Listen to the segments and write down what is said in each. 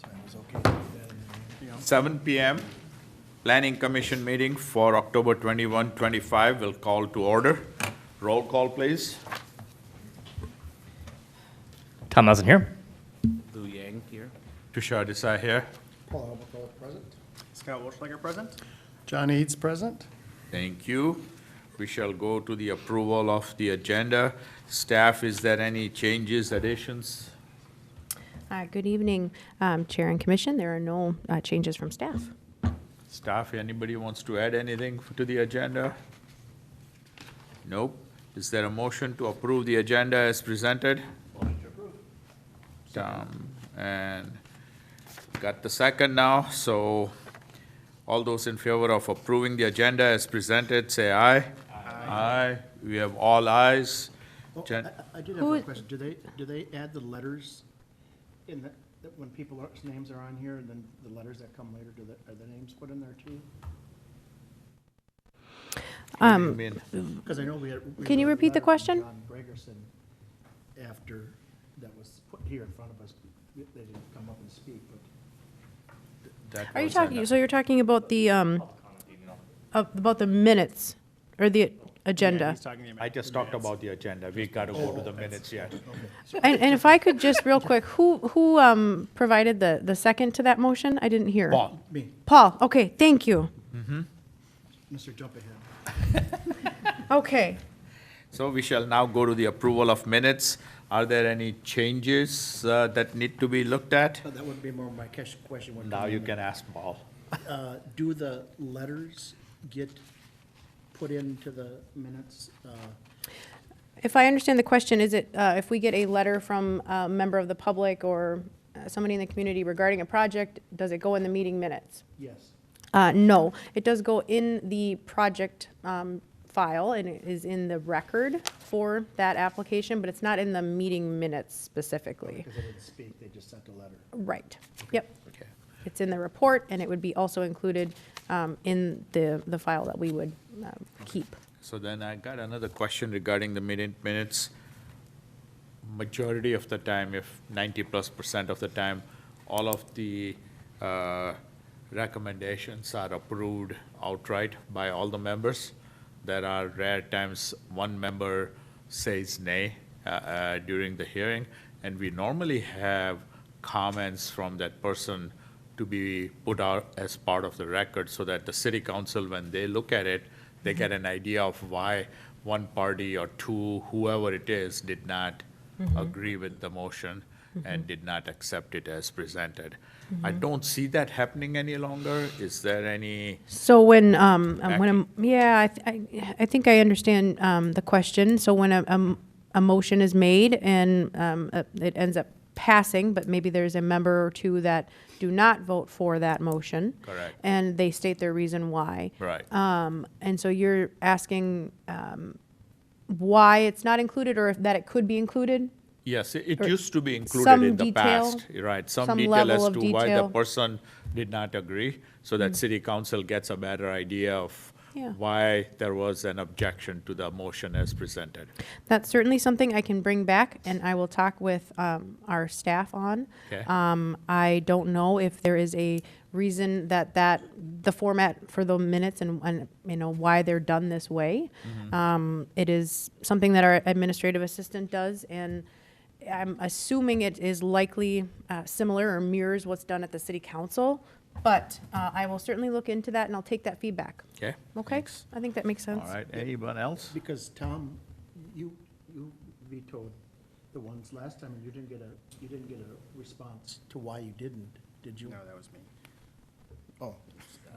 So I was okay with that. Anything else? 7 PM, Planning Commission meeting for October 21, 25 will call to order. Roll call, please. Tom Nelson here. Lou Yang here. Tushar Desai here. Paul Abacola, present. Scott Wolfschlager present. John Eads, present. Thank you. We shall go to the approval of the agenda. Staff, is there any changes, additions? Good evening, Chair and Commission. There are no changes from staff. Staff, anybody wants to add anything to the agenda? Nope. Is there a motion to approve the agenda as presented? Motion to approve. And got the second now, so all those in favor of approving the agenda as presented, say aye. Aye. We have all ayes. Oh, Jen- I did have Who- one question. Do they add the letters in that when people's names are on here, and then the letters that come later, are the names put in there too? I mean, Because I know we had. Can you got a repeat the letter from question? John Gregerson after that was put here in front of us. They didn't come up and speak, but that Are you was talking, an- so you're talking about the, about the minutes or the agenda? I just talked about the agenda. We gotta go to the minutes yet. And if I could just real quick, who provided the second to that motion? I didn't hear. Paul, me, Paul, okay, thank you. Mr. Jump Ahead. Okay. so we shall now go to the approval of minutes. Are there any changes that need to be looked at? That would be more my question. would Now come you in. can ask Paul. Do the letters get put into the minutes? If I understand the question, is it, if we get a letter from a member of the public or somebody in the community regarding a project, does it go in the meeting minutes? Yes. No, it does go in the project file, and it is in the record for that application, but it's not in the meeting minutes specifically. Because they didn't speak, they just sent a letter. Right, yep. Okay. It's in the report, and it would be also included in the file that we would keep. So then I got another question regarding the minutes. Majority of the time, if 90+% of the time, all of the recommendations are approved outright by all the members. There are rare times one member says nay during the hearing, and we normally have comments from that person to be put out as part of the record so that the city council, when they look at it, they get an idea of why one party or two, whoever it is, did not agree with the motion and did not accept it as presented. I don't see that happening any longer. Is there any, So when yeah, I think I understand the question. So when a motion is made and it ends up passing, but maybe there's a member or two that do not vote for that motion. Correct. And they state their reason why. right? And so you're asking why it's not included, or if that it could be included? Yes, it or used to be included some in the detail, past, right? Some some detail level as of to why the detail. person did not agree, so that city council gets a better idea of Yeah. why there was an objection to the motion as presented. That's certainly something I can bring back, and I will talk with our staff on. Okay. I don't know if there is a reason that the format for the minutes and you know, why they're done this way. It is something that our administrative assistant does, and I'm assuming it is likely similar or mirrors what's done at the city council, but I will certainly look into that, and I'll take that feedback. Okay? Okay? Thanks. I think that makes sense. All right, anyone else? Because Tom, you vetoed the ones last time, and you didn't get a response to why you didn't, did you? No, that was me. Oh,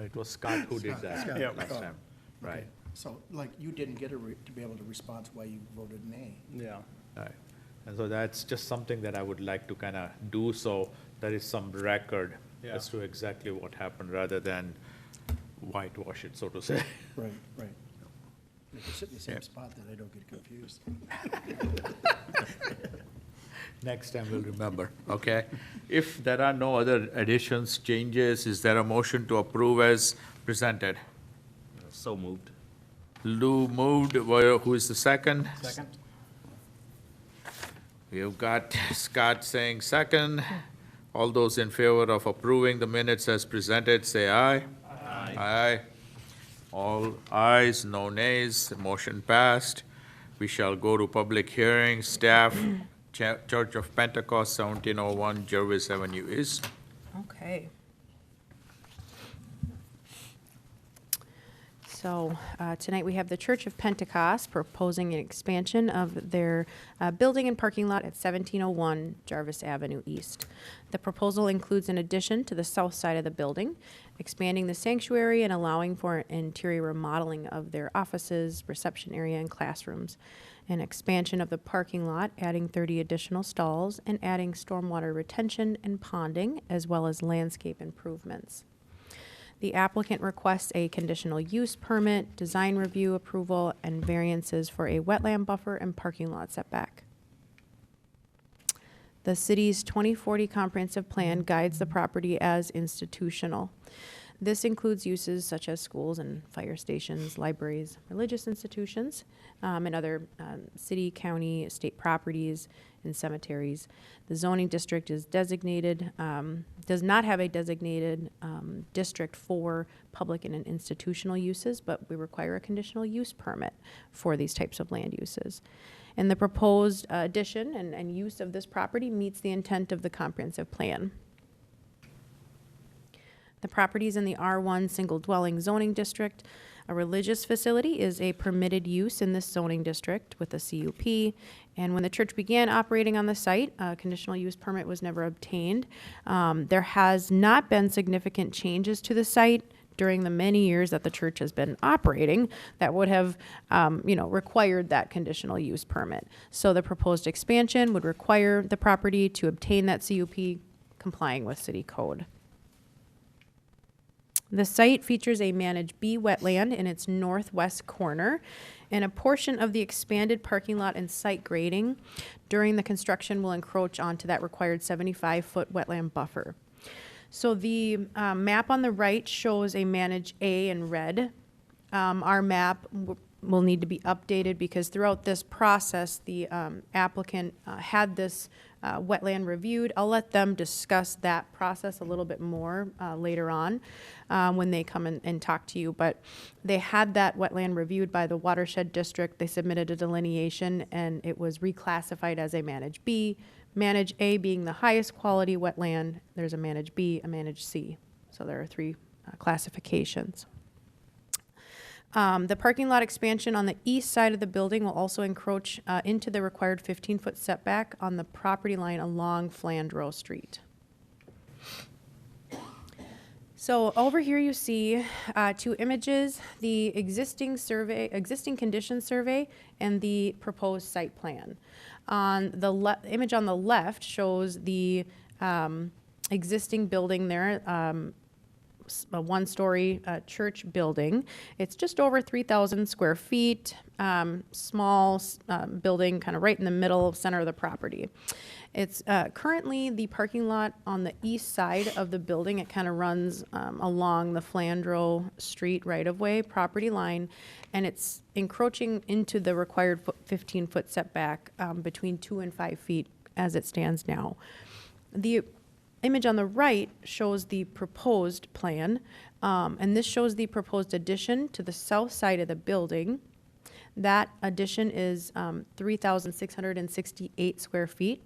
It was Scott who did that Scott. last Oh, time, right? okay. So, like, you didn't get to be able to respond why you voted nay. Yeah. Right. And so that's just something that I would like to kind of do, so there is some record Yeah. as to exactly what happened, rather than whitewash it, so to say. Right, right. You can sit in the Yeah. same spot that I don't get confused. Next time we'll remember, okay? If there are no other additions, changes, is there a motion to approve as presented? So moved. Lou moved, who is the second? Second? We've got Scott saying second. All those in favor of approving the minutes as presented, say aye. Aye. Aye. All ayes, no nays, the motion passed. We shall go to public hearing. Staff, Church of Pentecost, 1701 Jervis Avenue East. Okay. So tonight we have the Church of Pentecost proposing an expansion of their building and parking lot at 1701 Jarvis Avenue East. The proposal includes an addition to the south side of the building, expanding the sanctuary and allowing for interior remodeling of their offices, reception area, and classrooms. An expansion of the parking lot, adding 30 additional stalls, and adding stormwater retention and ponding, as well as landscape improvements. The applicant requests a conditional use permit, design review approval, and variances for a wetland buffer and parking lot setback. The city's 2040 comprehensive plan guides the property as institutional. This includes uses such as schools and fire stations, libraries, religious institutions, and other city, county, state properties and cemeteries. The zoning district is designated, does not have a designated district for public and institutional uses, but we require a conditional use permit for these types of land uses. And the proposed addition and use of this property meets the intent of the comprehensive plan. The property is in the R1 single dwelling zoning district. A religious facility is a permitted use in this zoning district with a CUP. And when the church began operating on the site, a conditional use permit was never obtained. There has not been significant changes to the site during the many years that the church has been operating that would have, required that conditional use permit. So the proposed expansion would require the property to obtain that CUP complying with city code. The site features a managed B wetland in its northwest corner, and a portion of the expanded parking lot and site grading during the construction will encroach onto that required 75-foot wetland buffer. So the map on the right shows a managed A in red. Our map will need to be updated because throughout this process, the applicant had this wetland reviewed. I'll let them discuss that process a little bit more later on when they come and talk to you. But they had that wetland reviewed by the watershed district. They submitted a delineation and it was reclassified as a managed B. Managed A being the highest quality wetland. There's a managed B, a managed C. So there are three classifications. The parking lot expansion on the east side of the building will also encroach into the required 15-foot setback on the property line along Flandreau Street. So over here you see two images, the existing condition survey and the proposed site plan. On the image on the left shows the existing building there, a one-story church building. It's just over 3,000 square feet, small building kind of right in the middle center of the property. It's currently the parking lot on the east side of the building. It kind of runs along the Flandreau Street right-of-way property line, and it's encroaching into the required 15-foot setback between 2 and 5 feet as it stands now. The image on the right shows the proposed plan, and this shows the proposed addition to the south side of the building. That addition is 3,668 square feet.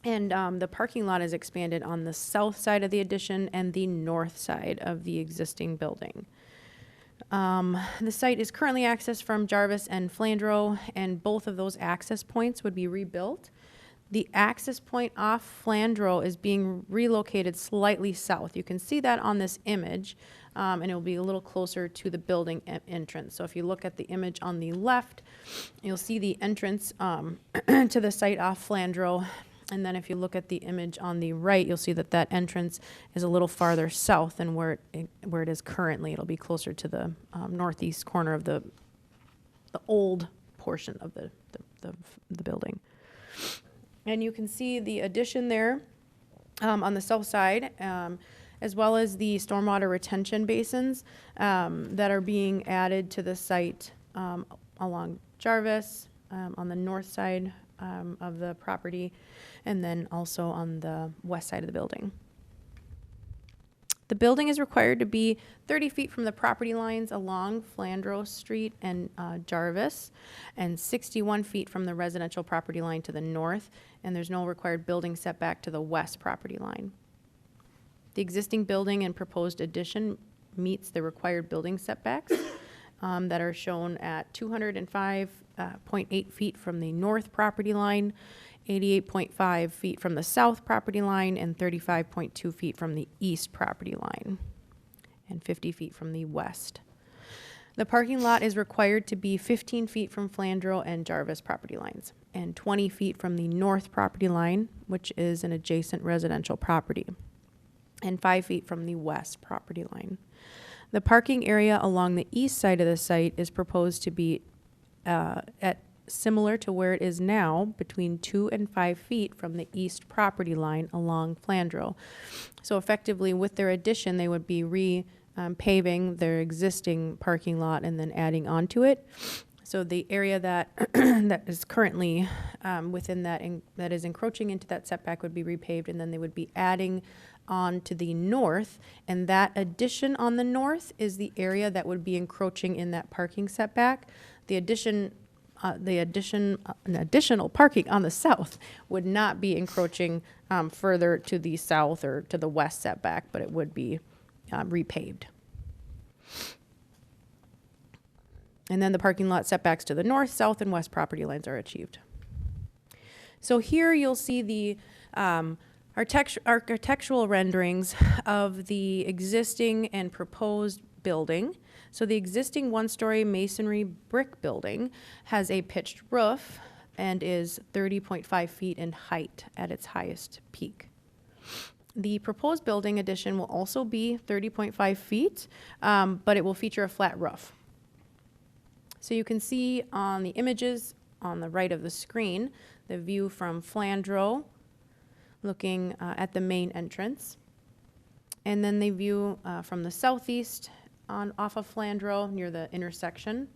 And the parking lot is expanded on the south side of the addition and the north side of the existing building. The site is currently accessed from Jarvis and Flandreau, and both of those access points would be rebuilt. The access point off Flandreau is being relocated slightly south. You can see that on this image, and it will be a little closer to the building entrance. So if you look at the image on the left, you'll see the entrance to the site off Flandreau. And then if you look at the image on the right, you'll see that that entrance is a little farther south than where it is currently. It'll be closer to the northeast corner of the old portion of the building. And you can see the addition there on the south side, as well as the stormwater retention basins that are being added to the site along Jarvis, on the north side of the property, and then also on the west side of the building. The building is required to be 30 feet from the property lines along Flandreau Street and Jarvis, and 61 feet from the residential property line to the north, and there's no required building setback to the west property line. The existing building and proposed addition meets the required building setbacks that are shown at 205.8 feet from the north property line, 88.5 feet from the south property line, and 35.2 feet from the east property line, and 50 feet from the west. The parking lot is required to be 15 feet from Flandreau and Jarvis property lines, and 20 feet from the north property line, which is an adjacent residential property, and 5 feet from the west property line. The parking area along the east side of the site is proposed to be at similar to where it is now, between 2 and 5 feet from the east property line along Flandreau. So effectively, with their addition, they would be paving their existing parking lot and then adding onto it. So the area that that is currently within that that is encroaching into that setback would be repaved, and then they would be adding on to the north, and that addition on the north is the area that would be encroaching in that parking setback. The additional parking on the south would not be encroaching further to the south or to the west setback, but it would be repaved. And then the parking lot setbacks to the north, south, and west property lines are achieved. So here you'll see the architectural renderings of the existing and proposed building. So the existing one-story masonry brick building has a pitched roof and is 30.5 feet in height at its highest peak. The proposed building addition will also be 30.5 feet, but it will feature a flat roof. So you can see on the images on the right of the screen, the view from Flandreau, looking at the main entrance. And then the view from the southeast off of Flandreau near the intersection.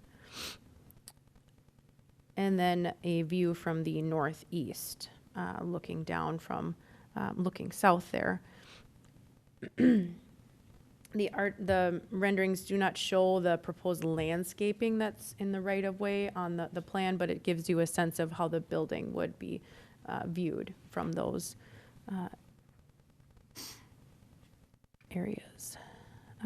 And then a view from the northeast, looking down from, looking south there. The renderings do not show the proposed landscaping that's in the right-of-way on the plan, but it gives you a sense of how the building would be viewed from those areas.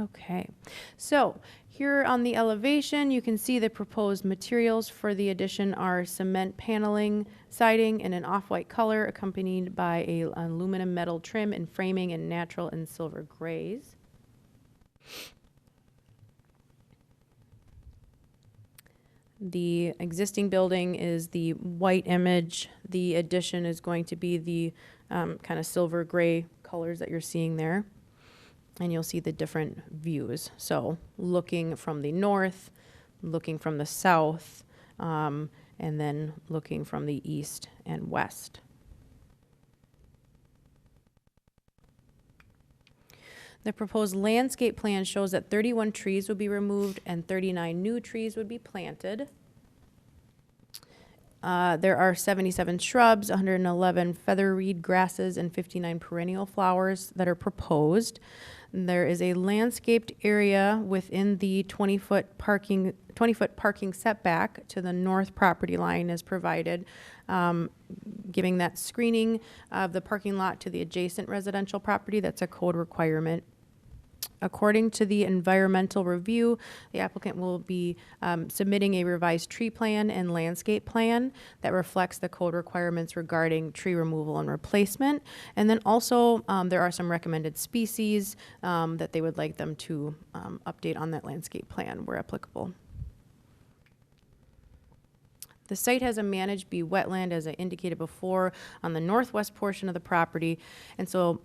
Okay, so here on the elevation, you can see the proposed materials for the addition are cement paneling, siding in an off-white color, accompanied by a aluminum metal trim and framing in natural and silver grays. The existing building is the white image. The addition is going to be the kind of silver gray colors that you're seeing there. And you'll see the different views. So looking from the north, looking from the south, and then looking from the east and west. The proposed landscape plan shows that 31 trees would be removed and 39 new trees would be planted. There are 77 shrubs, 111 feather reed grasses, and 59 perennial flowers that are proposed. There is a landscaped area within the 20-foot parking setback to the north property line is provided, giving that screening of the parking lot to the adjacent residential property. That's a code requirement. According to the environmental review, the applicant will be submitting a revised tree plan and landscape plan that reflects the code requirements regarding tree removal and replacement. And then also there are some recommended species that they would like them to update on that landscape plan where applicable. The site has a managed bee wetland, as I indicated before, on the northwest portion of the property. And so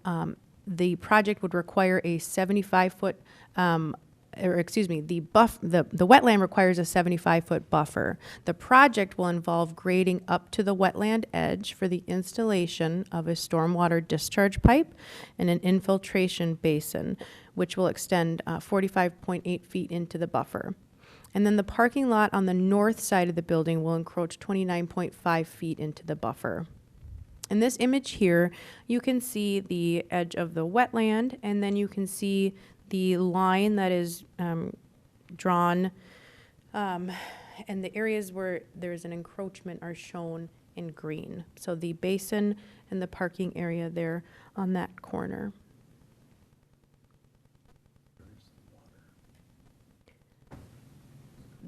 the project would require a 75-foot, the wetland requires a 75-foot buffer. The project will involve grading up to the wetland edge for the installation of a stormwater discharge pipe and an infiltration basin, which will extend 45.8 feet into the buffer. And then the parking lot on the north side of the building will encroach 29.5 feet into the buffer. In this image here, you can see the edge of the wetland, and then you can see the line that is drawn, and the areas where there's an encroachment are shown in green. So the basin and the parking area there on that corner.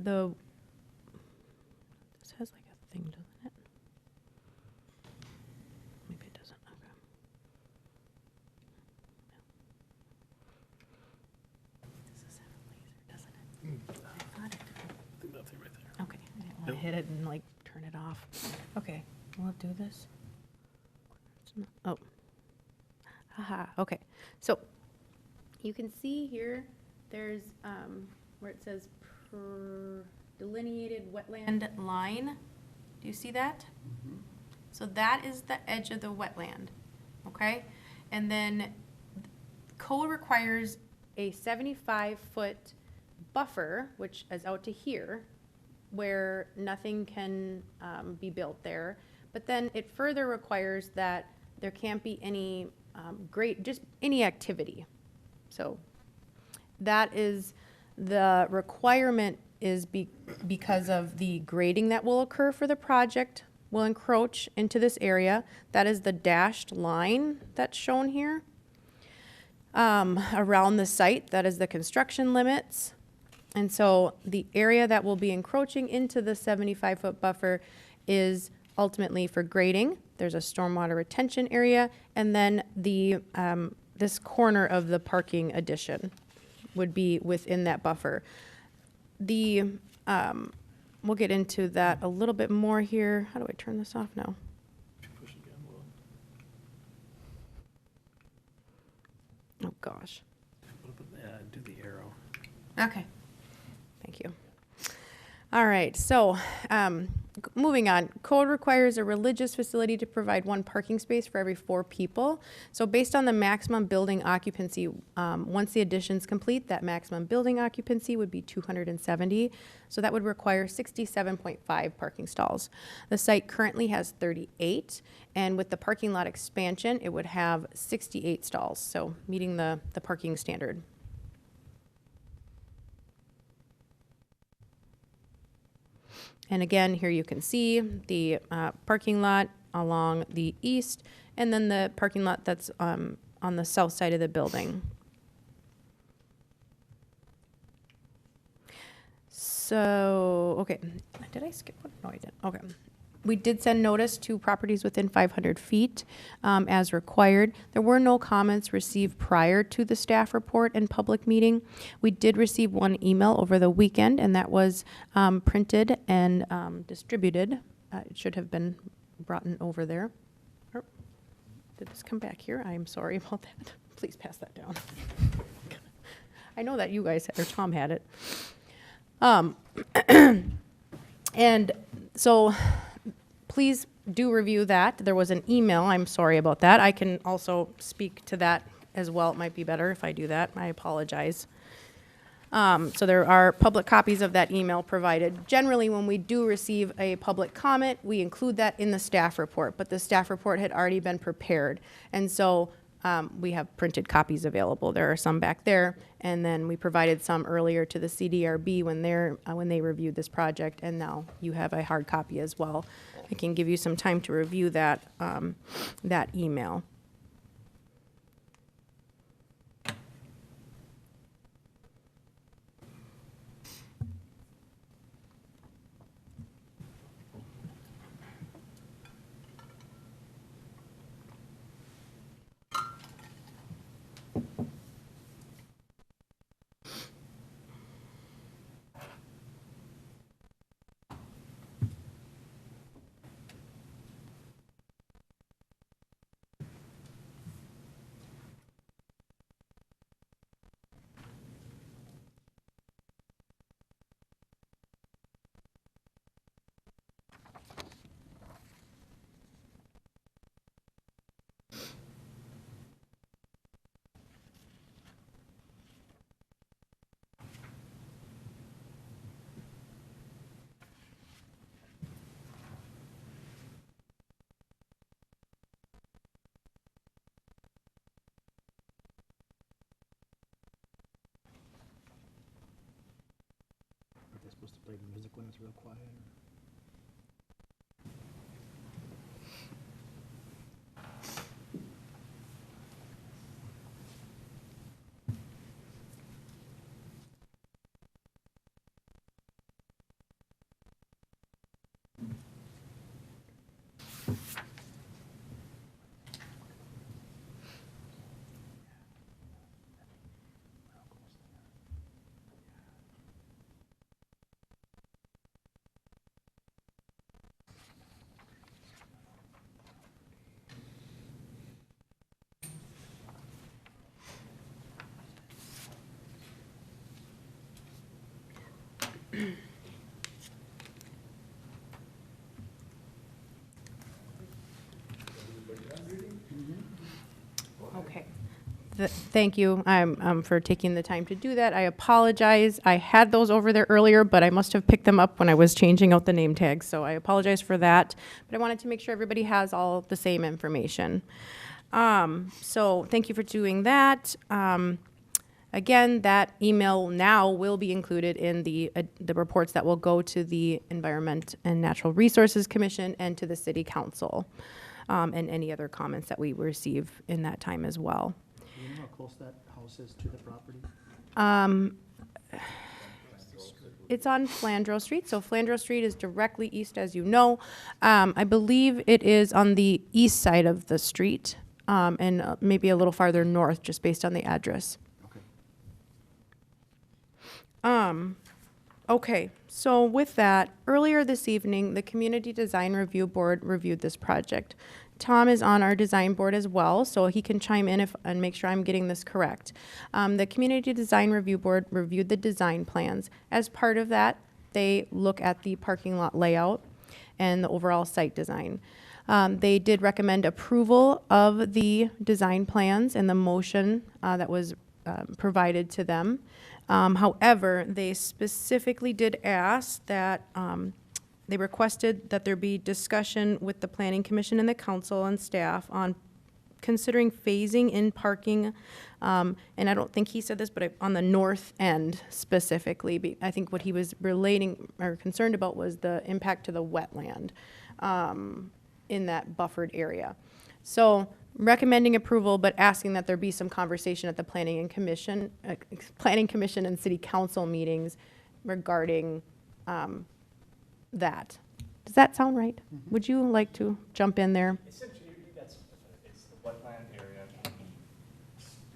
This has like a thing, doesn't it? Maybe it doesn't. Okay. This does have a laser, doesn't it? I thought it did. Nothing right there. Okay, I didn't want to hit it and like turn it off. Okay, we'll do this. It's not- Oh. Haha, okay. So you can see here, there's where it says delineated wetland line. Do you see that? So that is the edge of the wetland, okay? And then code requires a 75-foot buffer, which is out to here, where nothing can be built there. But then it further requires that there can't be any just any activity. So that is the requirement is because of the grading that will occur for the project will encroach into this area. That is the dashed line that's shown here. Around the site, that is the construction limits. And so the area that will be encroaching into the 75-foot buffer is ultimately for grading. There's a stormwater retention area, and then the this corner of the parking addition would be within that buffer. We'll get into that a little bit more here. How do I turn this off now? Push again, Will. Oh, gosh. Do the arrow. Okay, thank you. All right, so moving on. Code requires a religious facility to provide one parking space for every 4 people. So based on the maximum building occupancy, once the addition's complete, that maximum building occupancy would be 270. So that would require 67.5 parking stalls. The site currently has 38, and with the parking lot expansion, it would have 68 stalls, so meeting the parking standard. And again, here you can see the parking lot along the east, and then the parking lot that's on the south side of the building. So, okay, did I skip one? No, I didn't. Okay. We did send notice to properties within 500 feet as required. There were no comments received prior to the staff report and public meeting. We did receive one email over the weekend, and that was printed and distributed. It should have been brought in over there. Oh, did this come back here? I am sorry about that. Please pass that down. I know that you guys, or Tom had it. And so please do review that. There was an email. I'm sorry about that. I can also speak to that as well. It might be better if I do that. I apologize. So there are public copies of that email provided. Generally, when we do receive a public comment, we include that in the staff report, but the staff report had already been prepared. And so we have printed copies available. There are some back there, and then we provided some earlier to the CDRB when they reviewed this project, and now you have a hard copy as well. I can give you some time to review that that email. like when it's real quiet. Okay. Thank you for taking the time to do that. I apologize. I had those over there earlier, but I must have picked them up when I was changing out the name tags, so I apologize for that. But I wanted to make sure everybody has all the same information. So thank you for doing that. Again, that email now will be included in the reports that will go to the Environment and Natural Resources Commission and to the City Council, and any other comments that we receive in that time as well. Do you know how close that house is to the property? It's on Flandreau Street, so Flandreau Street is directly east, as you know. I believe it is on the east side of the street, and maybe a little farther north, just based on the address. Okay. Okay, so with that, earlier this evening, the Community Design Review Board reviewed this project. Tom is on our design board as well, so he can chime in and make sure I'm getting this correct. The Community Design Review Board reviewed the design plans. As part of that, they look at the parking lot layout and the overall site design. They did recommend approval of the design plans and the motion that was provided to them. However, they specifically did ask that they requested that there be discussion with the Planning Commission and the council and staff on considering phasing in parking, and I don't think he said this, but on the north end specifically. I think what he was relating or concerned about was the impact to the wetland in that buffered area. So recommending approval, but asking that there be some conversation at the Planning Commission and City Council meetings regarding that. Does that sound right? Mm-hmm. Would you like to jump in there? Essentially, it's the wetland area. Do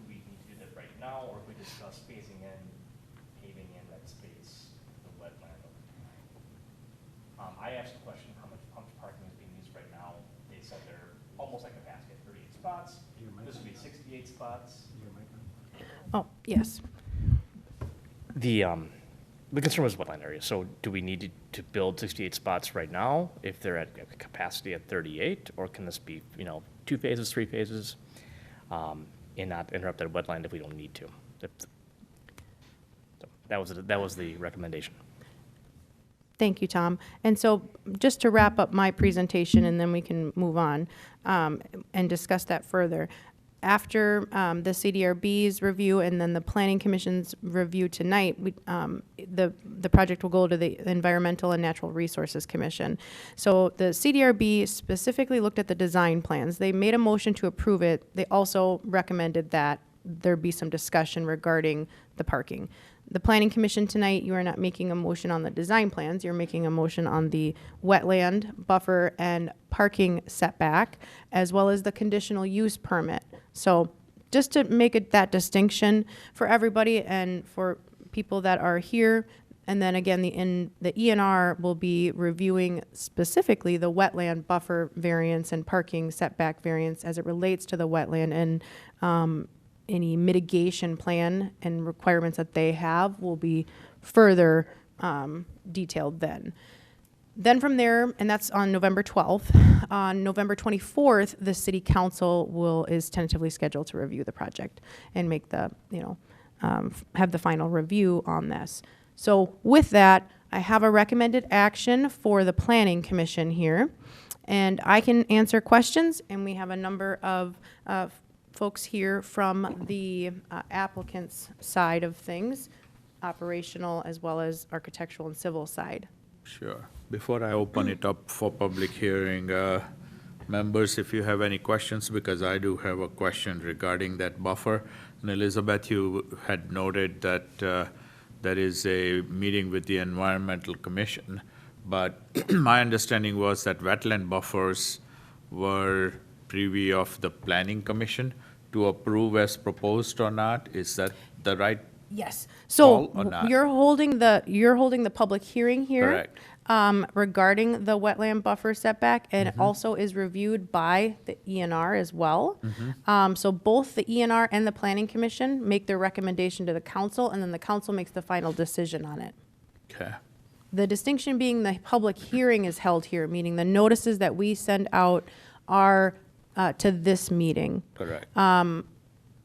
we need to do that right now, or if we discuss phasing in, paving in that space, the wetland? I asked the question, how much parking is being used right now? They said they're almost like a basket, 38 spots. This would be 68 spots. Oh, yes. The concern was wetland area, so do we need to build 68 spots right now if they're at a capacity at 38? Or can this be, 2 phases, 3 phases, and not interrupt that wetland if we don't need to? So that was the recommendation. Thank you, Tom. And so just to wrap up my presentation, and then we can move on and discuss that further. After the CDRB's review and then the Planning Commission's review tonight, the project will go to the Environmental and Natural Resources Commission. So the CDRB specifically looked at the design plans. They made a motion to approve it. They also recommended that there be some discussion regarding the parking. The Planning Commission tonight, you are not making a motion on the design plans. You're making a motion on the wetland, buffer, and parking setback, as well as the conditional use permit. So just to make that distinction for everybody and for people that are here, and then again, the ENR will be reviewing specifically the wetland buffer variance and parking setback variance as it relates to the wetland, and any mitigation plan and requirements that they have will be further detailed then. Then from there, and that's on November 12th, on November 24th, the City Council is tentatively scheduled to review the project and make the, have the final review on this. So with that, I have a recommended action for the Planning Commission here, and I can answer questions, and we have a number of folks here from the applicant's side of things, operational as well as architectural and civil side. Sure. Before I open it up for public hearing, members, if you have any questions, because I do have a question regarding that buffer. And Elizabeth, you had noted that there is a meeting with the Environmental Commission, but my understanding was that wetland buffers were privy of the Planning Commission to approve as proposed or not. Is that the right? Yes. So Call or not? you're holding the public hearing here. Correct. Regarding the wetland buffer setback, and Mm-hmm. it also is reviewed by the ENR as well. So both the ENR and the Planning Commission make their recommendation to the council, and then the council makes the final decision on it. Okay. The distinction being the public hearing is held here, meaning the notices that we send out are to this meeting. Correct.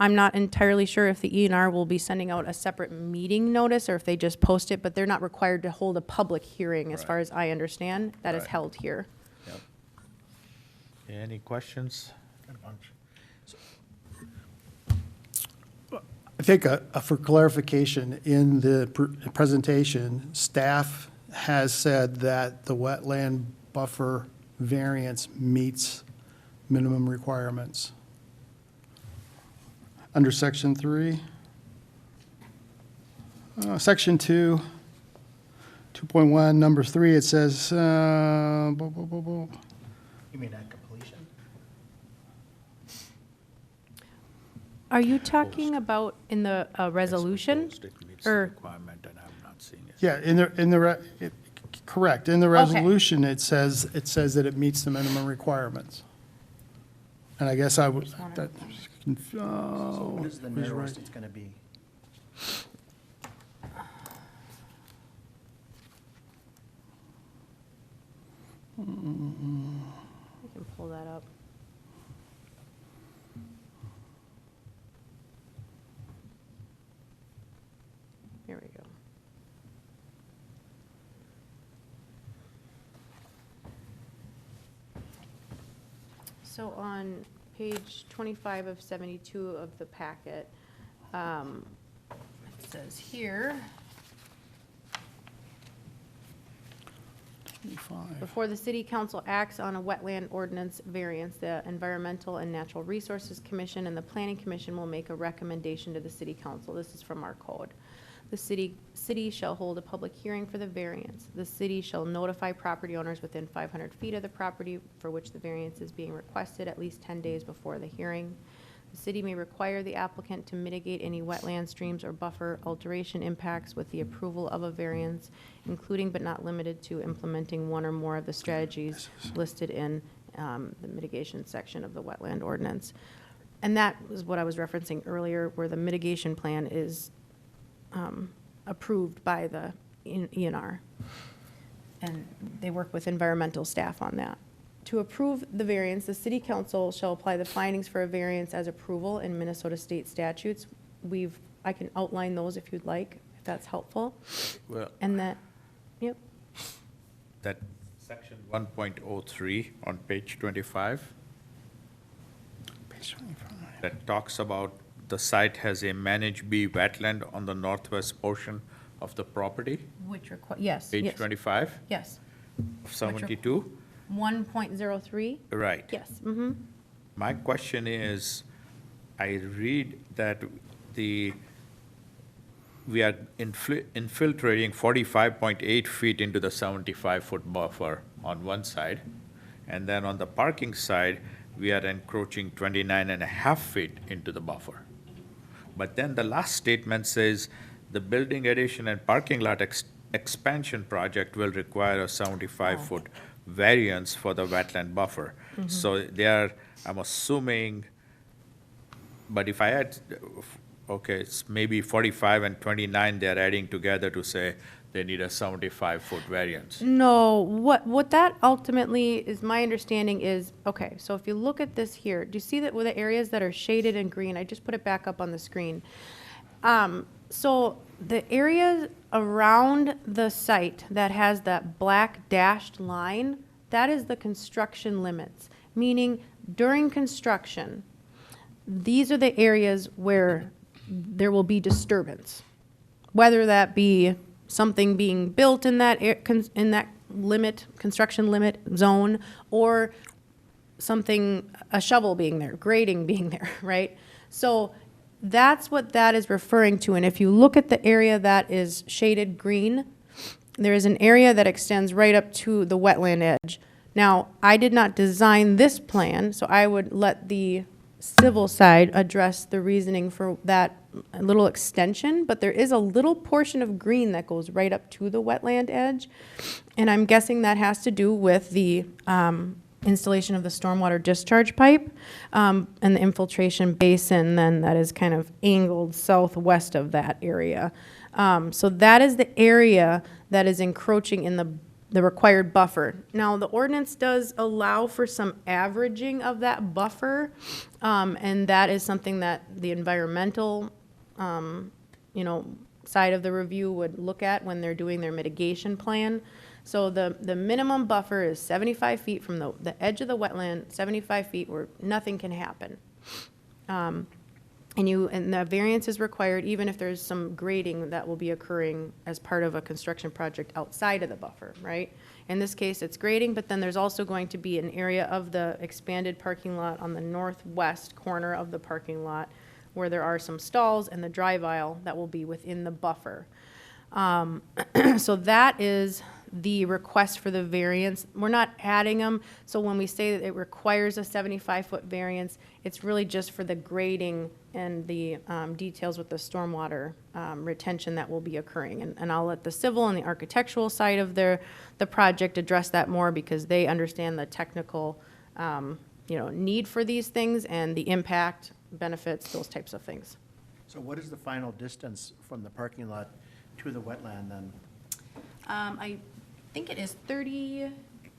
I'm not entirely sure if the ENR will be sending out a separate meeting notice or if they just post it, but they're not required to hold a public hearing, as far as I understand. That is Right. held here. Yep. Any questions? Got a bunch. I think for clarification, in the presentation, staff has said that the wetland buffer variance meets minimum requirements. Under section 3, section 2, 2.1, number 3, it says, You mean at completion? Are you talking about in the resolution? As proposed, it meets the Or- requirement, and I'm not seeing it. yeah, correct, in the resolution, it says that it meets the minimum requirements. And I guess I would, that, So what is the who's narrowest right? it's gonna be? I can pull that up. Here we go. So on page 25 of 72 of the packet, it says here, before the city council acts on a wetland ordinance variance, the Environmental and Natural Resources Commission and the Planning Commission will make a recommendation to the city council. This is from our code. The city shall hold a public hearing for the variance. The city shall notify property owners within 500 feet of the property for which the variance is being requested at least 10 days before the hearing. The city may require the applicant to mitigate any wetland, streams, or buffer alteration impacts with the approval of a variance, including but not limited to implementing one or more of the strategies listed in the mitigation section of the wetland ordinance. And that was what I was referencing earlier, where the mitigation plan is approved by the ENR. And they work with environmental staff on that. To approve the variance, the city council shall apply the findings for a variance as approval in Minnesota state statutes. I can outline those if you'd like, if that's helpful. Well, And that, yep, that section 1.03 on page 25, Page 25. that talks about the site has a managed B wetland on the northwest portion of the property, which yes, page yes, 25 yes. of 72. 1.03, Right. yes, mm-hmm. My question is, I read that we are infiltrating 45.8 feet into the 75-foot buffer on one side, and then on the parking side, we are encroaching 29.5 feet into the buffer. But then the last statement says, the building addition and parking lot expansion project will require a 75-foot variance for the wetland buffer. So they are, I'm assuming, but if I add, okay, it's maybe 45 and 29, they're adding together to say they need a 75-foot variance. No, what that ultimately is, my understanding is, okay, so if you look at this here, do you see that with the areas that are shaded in green? I just put it back up on the screen. So the areas around the site that has that black dashed line, that is the construction limits, meaning during construction, these are the areas where there will be disturbance, whether that be something being built in that, in that limit, construction limit zone, or something, a shovel being there, grading being there, right? So that's what that is referring to. And if you look at the area that is shaded green, there is an area that extends right up to the wetland edge. Now, I did not design this plan, so I would let the civil side address the reasoning for that little extension, but there is a little portion of green that goes right up to the wetland edge. And I'm guessing that has to do with the installation of the stormwater discharge pipe and the infiltration basin then that is kind of angled southwest of that area. So that is the area that is encroaching in the required buffer. Now, the ordinance does allow for some averaging of that buffer, and that is something that the environmental, side of the review would look at when they're doing their mitigation plan. So the minimum buffer is 75 feet from the edge of the wetland, 75 feet where nothing can happen. And the variance is required even if there's some grading that will be occurring as part of a construction project outside of the buffer, right? In this case, it's grading, but then there's also going to be an area of the expanded parking lot on the northwest corner of the parking lot where there are some stalls and the drive aisle that will be within the buffer. So that is the request for the variance. We're not adding them, so when we say that it requires a 75-foot variance, it's really just for the grading and the details with the stormwater retention that will be occurring. And I'll let the civil and the architectural side of the project address that more because they understand the technical, need for these things and the impact, benefits, those types of things. So what is the final distance from the parking lot to the wetland then? I think it is 30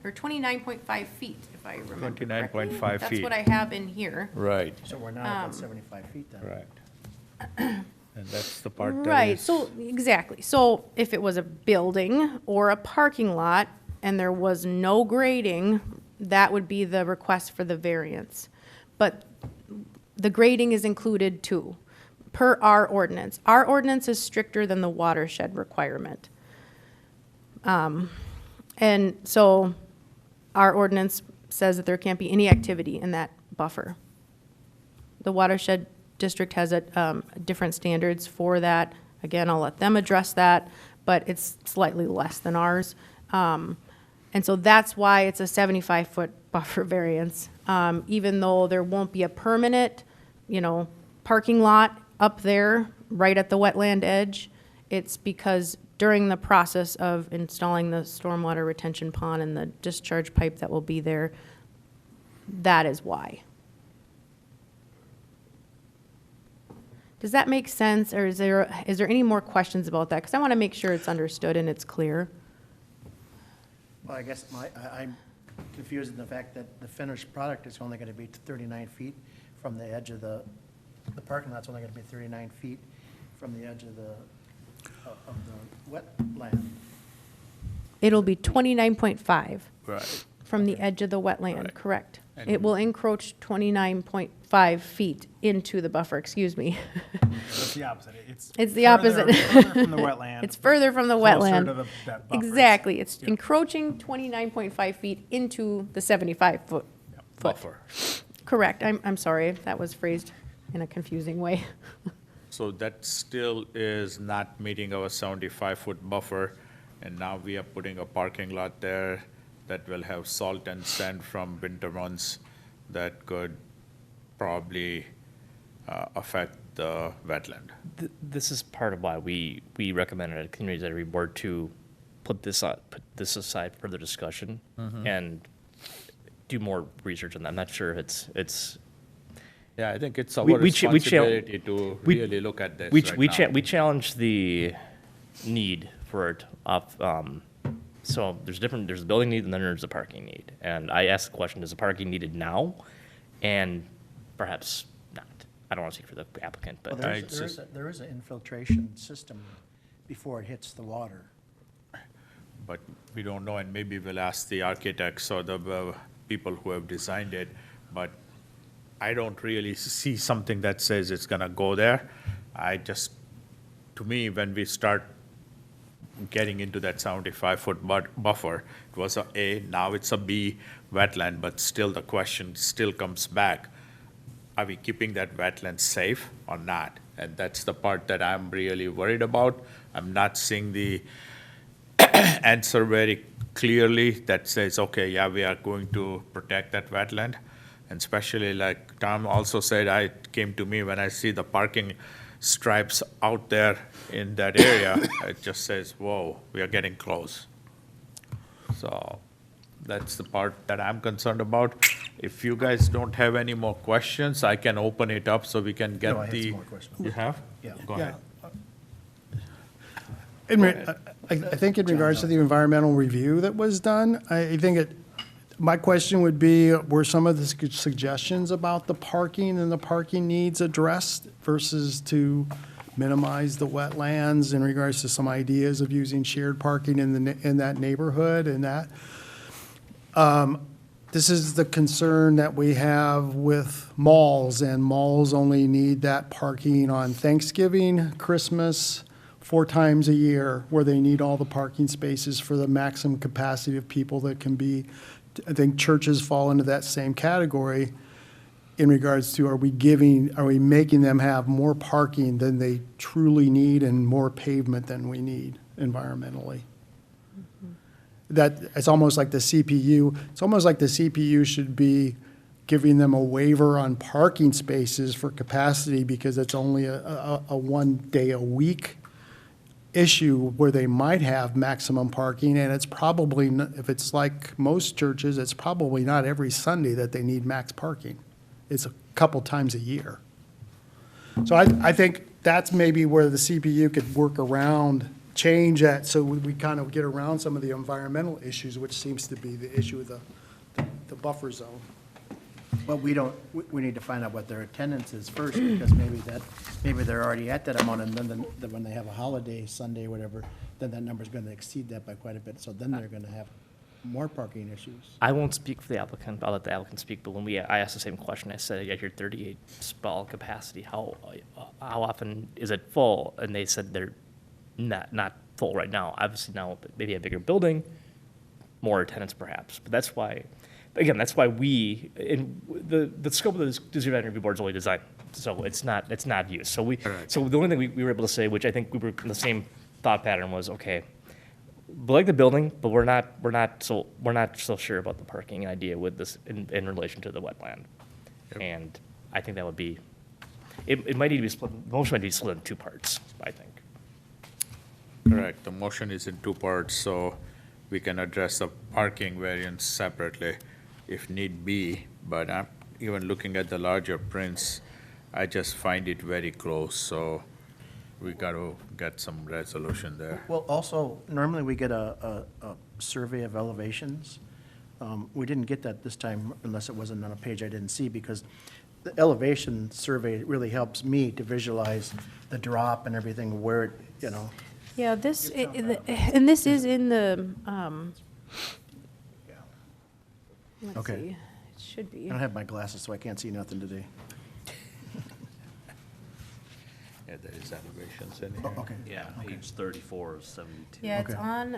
or 29.5 feet, if I remember correctly. 29.5 That's feet. what I have in here. Right, So we're not at 75 feet then? right. And that's the part that Right, is- so, exactly. So if it was a building or a parking lot and there was no grading, that would be the request for the variance. But the grading is included too, per our ordinance. Our ordinance is stricter than the watershed requirement. And so our ordinance says that there can't be any activity in that buffer. The watershed district has different standards for that. Again, I'll let them address that, but it's slightly less than ours. And so that's why it's a 75-foot buffer variance, even though there won't be a permanent, parking lot up there right at the wetland edge. It's because during the process of installing the stormwater retention pond and the discharge pipe that will be there, that is why. Does that make sense, or is there any more questions about that? Because I want to make sure it's understood and it's clear. Well, I guess I'm confused in the fact that the finished product is only going to be 39 feet from the edge of the parking lot's only going to be 39 feet from the edge of the wetland. It'll be 29.5 Right, from the edge of the wetland, Right. correct? And- It will encroach 29.5 feet into the buffer, excuse me. It's the opposite. It's the opposite. Further from the wetland. It's further from the closer wetland. to that buffer. Exactly. It's Yep. encroaching 29.5 feet into the 75-foot. buffer. Correct. I'm sorry if that was phrased in a confusing way. So that still is not meeting our 75-foot buffer, and now we are putting a parking lot there that will have salt and sand from winter months that could probably affect the wetland. This is part of why we recommended at Community Advisory Board to put this aside for the discussion and do more research on that. I'm not sure if it's Yeah, I think it's our We ch- we chal- responsibility to we- really look at this we right now. we challenge the need for it so there's a building need and then there's a parking need. And I asked the question, is the parking needed now? And perhaps not. I don't want to speak for the applicant, Well, but there is an infiltration system before it hits the water. But we don't know, and maybe we'll ask the architects or the people who have designed it, but I don't really see something that says it's gonna go there. To me, when we start getting into that 75-foot buffer. It was a A, now it's a B wetland, but still the question still comes back. Are we keeping that wetland safe or not? And that's the part that I'm really worried about. I'm not seeing the answer very clearly that says, okay, yeah, we are going to protect that wetland. And especially like Tom also said, it came to me when I see the parking stripes out there in that area, it just says, whoa, we are getting close. So that's the part that I'm concerned about. If you guys don't have any more questions, I can open it up so we can get No, I have the. some more questions. You have? Yeah. Go ahead. I think in regards to the environmental review that was done, I think my question would be, were some of the suggestions about the parking and the parking needs addressed versus to minimize the wetlands in regards to some ideas of using shared parking in that neighborhood and that? This is the concern that we have with malls, and malls only need that parking on Thanksgiving, Christmas, 4 times a year, where they need all the parking spaces for the maximum capacity of people that can be. I think churches fall into that same category in regards to, are we making them have more parking than they truly need and more pavement than we need environmentally? That, it's almost like the CPU should be giving them a waiver on parking spaces for capacity because it's only a 1 day a week issue where they might have maximum parking, and it's probably, if it's like most churches, it's probably not every Sunday that they need max parking. It's a couple times a year. So I think that's maybe where the CPU could work around, change that, so we kind of get around some of the environmental issues, which seems to be the issue with the buffer zone. But we need to find out what their attendance is first, because maybe they're already at that amount, and then when they have a holiday, Sunday, whatever, then that number's gonna exceed that by quite a bit, so then they're gonna have more parking issues. I won't speak for the applicant, I'll let the applicant speak, but when I asked the same question, I said, at your 38 stall capacity, how often is it full? And they said they're not full right now. Obviously now, maybe a bigger building, more attendance perhaps, but that's why we, in the scope of the district review board is only design, so it's not used. So so the only thing we were able to say, which I think we were in the same thought pattern, was, okay, we like the building, but we're not so sure about the parking idea with this in relation to the wetland. Yep. And I think that would be, it might need to be split, the motion might be split in 2 parts, I think. Correct, the motion is in 2 parts, so we can address the parking variance separately if need be, but I'm even looking at the larger prints, I just find it very close, so we got to get some resolution there. Well, also, normally we get a survey of elevations. We didn't get that this time unless it wasn't on a page I didn't see, because the elevation survey really helps me to visualize the drop and everything, where, Yeah, and this is in the, let's Okay. see, it should be. I don't have my glasses, so I can't see nothing today. Yeah, there is elevations in Oh, here. okay. Yeah, page 34 of 72. Yeah, it's Okay. on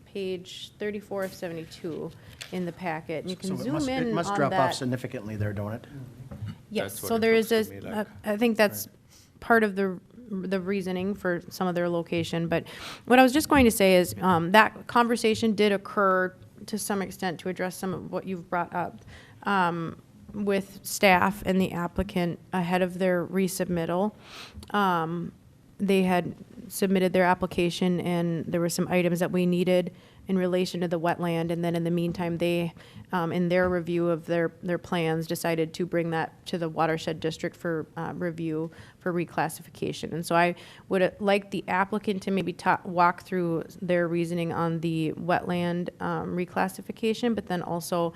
page 34 of 72 in the packet. And you can So zoom in it must on drop off that. significantly there, don't it? Yes, That's what so it there is looks this, to me like. I think that's part of the reasoning for some of their location. But what I was just going to say is, that conversation did occur to some extent to address some of what you've brought up, with staff and the applicant ahead of their resubmittal. They had submitted their application, and there were some items that we needed in relation to the wetland, and then in the meantime, they, in their review of their plans, decided to bring that to the watershed district for review for reclassification. And so I would like the applicant to maybe walk through their reasoning on the wetland reclassification, but then also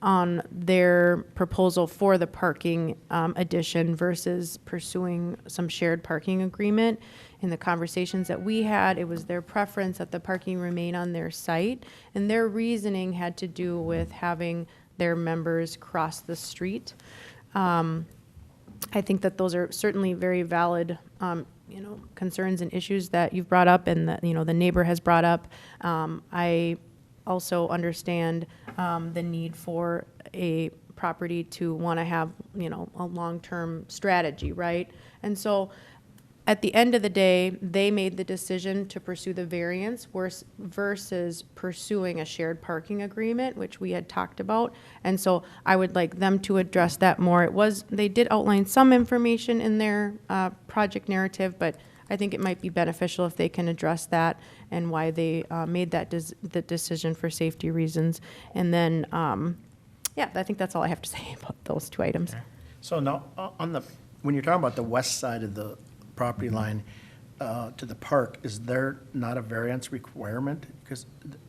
on their proposal for the parking addition versus pursuing some shared parking agreement. In the conversations that we had, it was their preference that the parking remain on their site, and their reasoning had to do with having their members cross the street. I think that those are certainly very valid concerns and issues that you've brought up and that, the neighbor has brought up. I also understand the need for a property to want to have, a long-term strategy, right? And so at the end of the day, they made the decision to pursue the variance versus pursuing a shared parking agreement, which we had talked about. And so I would like them to address that more. They did outline some information in their project narrative, but I think it might be beneficial if they can address that and why they made the decision for safety reasons. And then, I think that's all I have to say about those two items. So now, when you're talking about the west side of the property line to the park, is there not a variance requirement?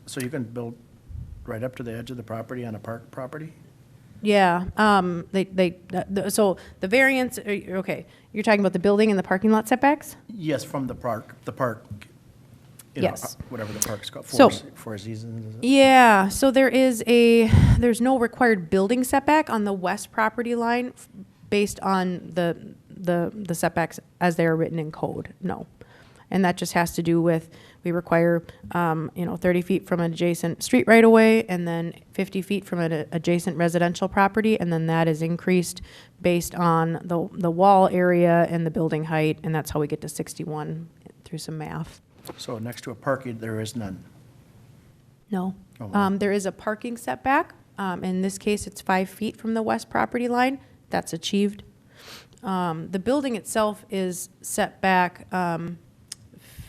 So you can build right up to the edge of the property on a park property? Yeah, so the variance, okay, you're talking about the building and the parking lot setbacks? Yes, from the park, Yes. whatever the park's called, So- Four Seasons. is it? Yeah, so there's no required building setback on the west property line based on the setbacks as they are written in code, no. And that just has to do with, we require, 30 feet from an adjacent street right away, and then 50 feet from an adjacent residential property, and then that is increased based on the wall area and the building height, and that's how we get to 61 through some math. So next to a parking, there is none. No. Oh, wow. There is a parking setback. In this case, it's 5 feet from the west property line. That's achieved. The building itself is set back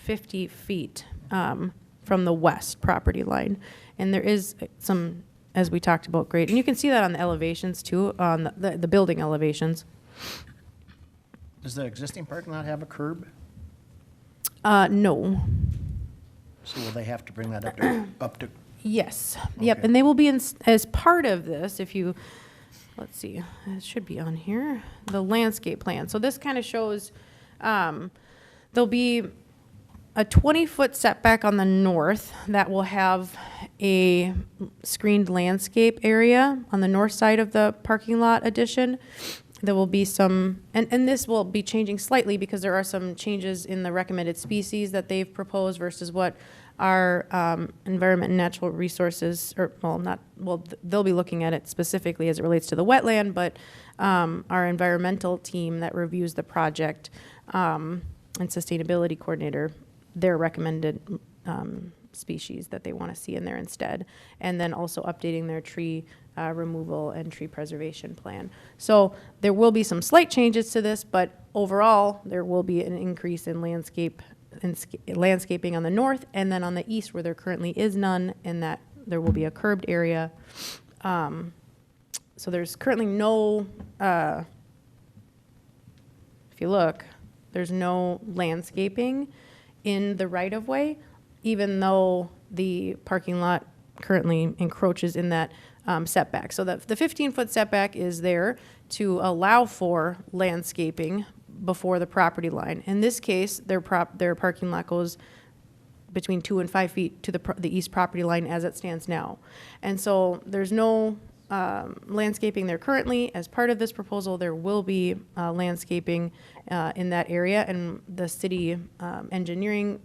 50 feet from the west property line. And there is some, as we talked about, grade. And you can see that on the elevations too, on the building elevations. Does the existing parking lot have a curb? No. So will they have to bring that up to, Yes, yep, Okay. and they will be as part of this, let's see, it should be on here, the landscape plan. So this kind of shows, there'll be a 20-foot setback on the north that will have a screened landscape area on the north side of the parking lot addition. There will be some, and this will be changing slightly because there are some changes in the recommended species that they've proposed versus what our Environment and Natural Resources, they'll be looking at it specifically as it relates to the wetland, but our environmental team that reviews the project and sustainability coordinator, their recommended species that they want to see in there instead, and then also updating their tree removal and tree preservation plan. So there will be some slight changes to this, but overall, there will be an increase in landscaping on the north, and then on the east where there currently is none, and that there will be a curbed area. So there's currently no, if you look, there's no landscaping in the right-of-way, even though the parking lot currently encroaches in that setback. So the 15-foot setback is there to allow for landscaping before the property line. In this case, their parking lot goes between 2 and 5 feet to the east property line as it stands now. And so there's no landscaping there currently. As part of this proposal, there will be landscaping in that area, and the city engineering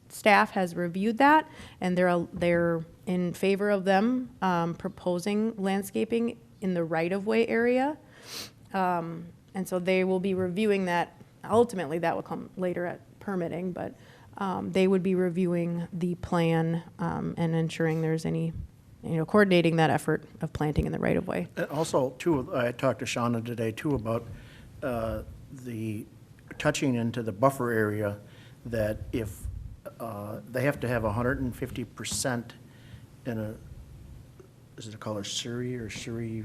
staff has reviewed that, and they're in favor of them proposing landscaping in the right-of-way area. And so they will be reviewing that. Ultimately, that will come later at permitting, but they would be reviewing the plan and ensuring there's any, coordinating that effort of planting in the right-of-way. also, too, I talked to Shauna today, too, about the touching into the buffer area, that if they have to have 150% in is it called a SURI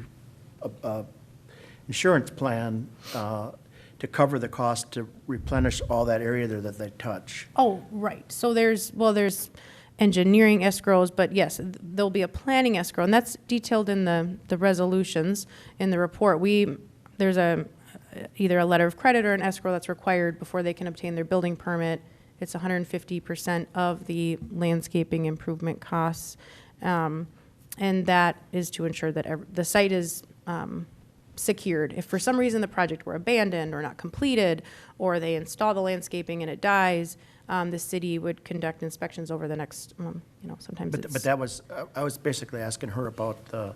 insurance plan to cover the cost to replenish all that area there that they touch. Oh, right. So there's engineering escrows, but yes, there'll be a planning escrow, and that's detailed in the resolutions in the report. There's either a letter of credit or an escrow that's required before they can obtain their building permit. It's 150% of the landscaping improvement costs, and that is to ensure that the site is secured. If for some reason the project were abandoned or not completed, or they install the landscaping and it dies, the city would conduct inspections over the next, sometimes But it's. that was, I was basically asking her about the,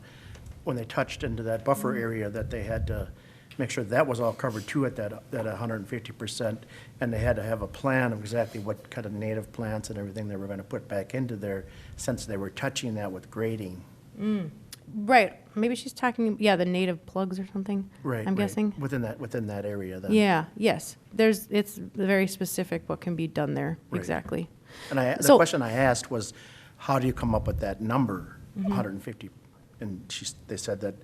when they touched into that buffer area, that they had to make sure that was all covered too at that 150%. And they had to have a plan of exactly what kind of native plants and everything they were gonna put back into there, since they were touching that with grading. Right, maybe she's talking, yeah, the native plugs or something. Right. I'm right. guessing. Within that area then. Yeah, yes, it's very specific what can be done there, Right. exactly. And the So- question I asked was, how do you come up with that number, 150? And they said that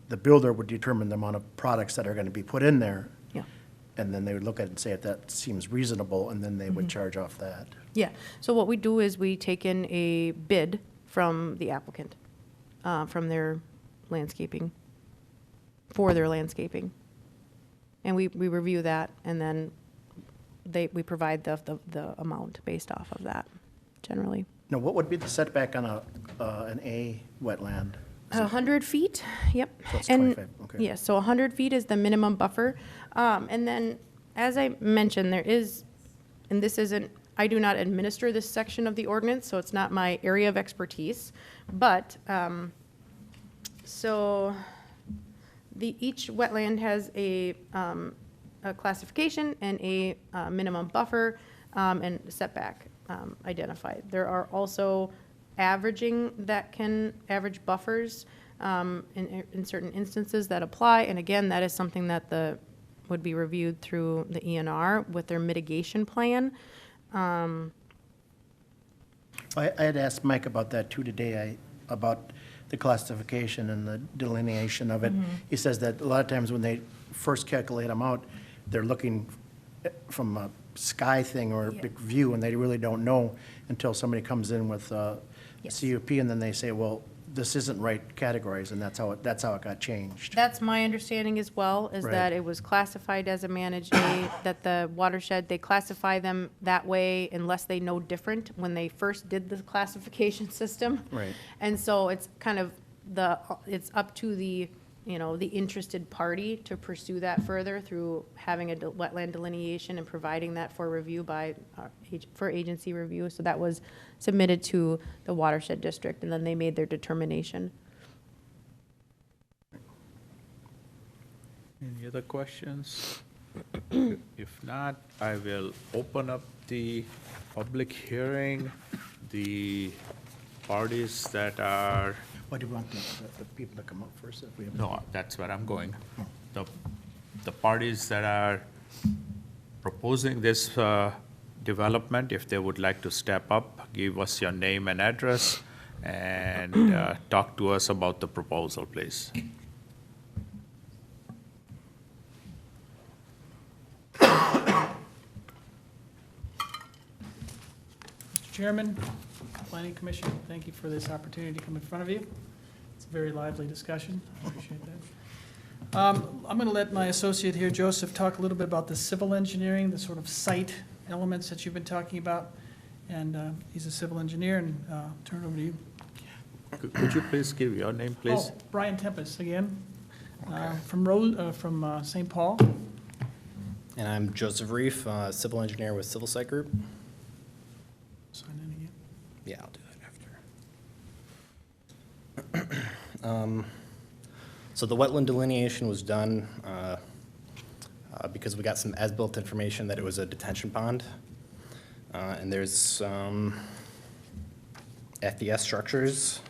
the builder would determine the amount of products that are gonna be put in there. Yeah. And then they would look at it and say if that seems reasonable, and then they would charge off that. Yeah, so what we do is we take in a bid from the applicant, from their landscaping, for their landscaping. And we review that, and then we provide the amount based off of that, generally. Now, what would be the setback on an A wetland? 100 feet, yep. So it's And 25, okay. yes, so 100 feet is the minimum buffer. And then, as I mentioned, there is, and this isn't, I do not administer this section of the ordinance, so it's not my area of expertise. But, so, each wetland has a classification and a minimum buffer and setback identified. There are also average buffers in certain instances that apply. And again, that is something that would be reviewed through the ENR with their mitigation plan. I had asked Mike about that too today, about the classification and the delineation of it. He says that a lot of times when they first calculate them out, they're looking from a sky thing or a big view, and they really don't know until somebody comes in with Yes. CUP, and then they say, well, this isn't right categories, and that's how it got changed. That's my understanding as well, is Right. that it was classified as a managed A, that the watershed, they classify them that way unless they know different when they first did the classification system. Right. And so it's kind of it's up to the interested party to pursue that further through having a wetland delineation and providing that for review for agency review. So that was submitted to the watershed district, and then they made their determination. Any other questions? If not, I will open up the public hearing. The parties that are, What do you want the people to come up first? If we have no, that's where I'm going. The parties that are proposing this development, if they would like to step up, give us your name and address, and talk to us about the proposal, please. Mr. Chairman, Planning Commission, thank you for this opportunity to come in front of you. It's a very lively discussion. I appreciate that. I'm going to let my associate here, Joseph, talk a little bit about the civil engineering, the sort of site elements that you've been talking about. And he's a civil engineer, and turn it over to you. Could you please give your name, please? Oh, Brian Tempest again, from St. Paul. And I'm Joseph Reef, civil engineer with Civil Site Group. Sign in again. Yeah, I'll do that after. So the wetland delineation was done because we got some as-built information that it was a detention pond. And there's FES structures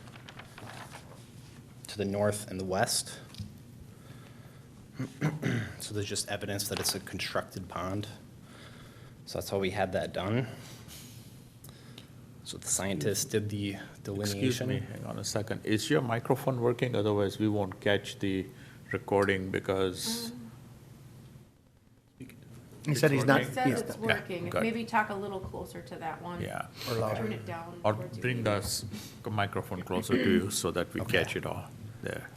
to the north and the west. So there's just evidence that it's a constructed pond. So that's how we had that done. So the scientists did the delineation. Excuse me, hang on a second. Is your microphone working? Otherwise, we won't catch the recording because, He said he's not. It says it's Yeah, working. good. Maybe talk a little closer to that one. yeah. Or louder. Turn it down. Or towards you. bring the microphone closer to you so that we catch it all there.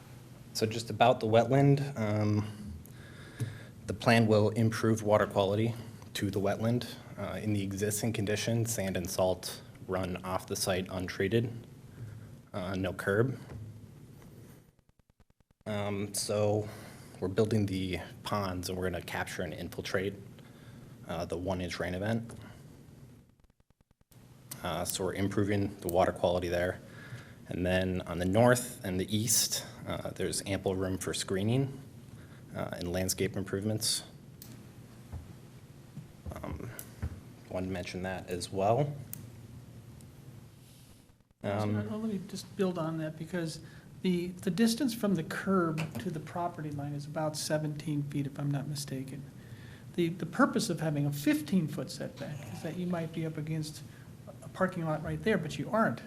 So just about the wetland, the plan will improve water quality to the wetland. In the existing condition, sand and salt run off the site untreated, no curb. So we're building the ponds, and we're going to capture and infiltrate the 1-inch rain event. So we're improving the water quality there. And then on the north and the east, there's ample room for screening and landscape improvements. Wanted to mention that as well. Let me just build on that, because the distance from the curb to the property line is about 17 feet, if I'm not mistaken. The purpose of having a 15-foot setback is that you might be up against a parking lot right there, but you aren't.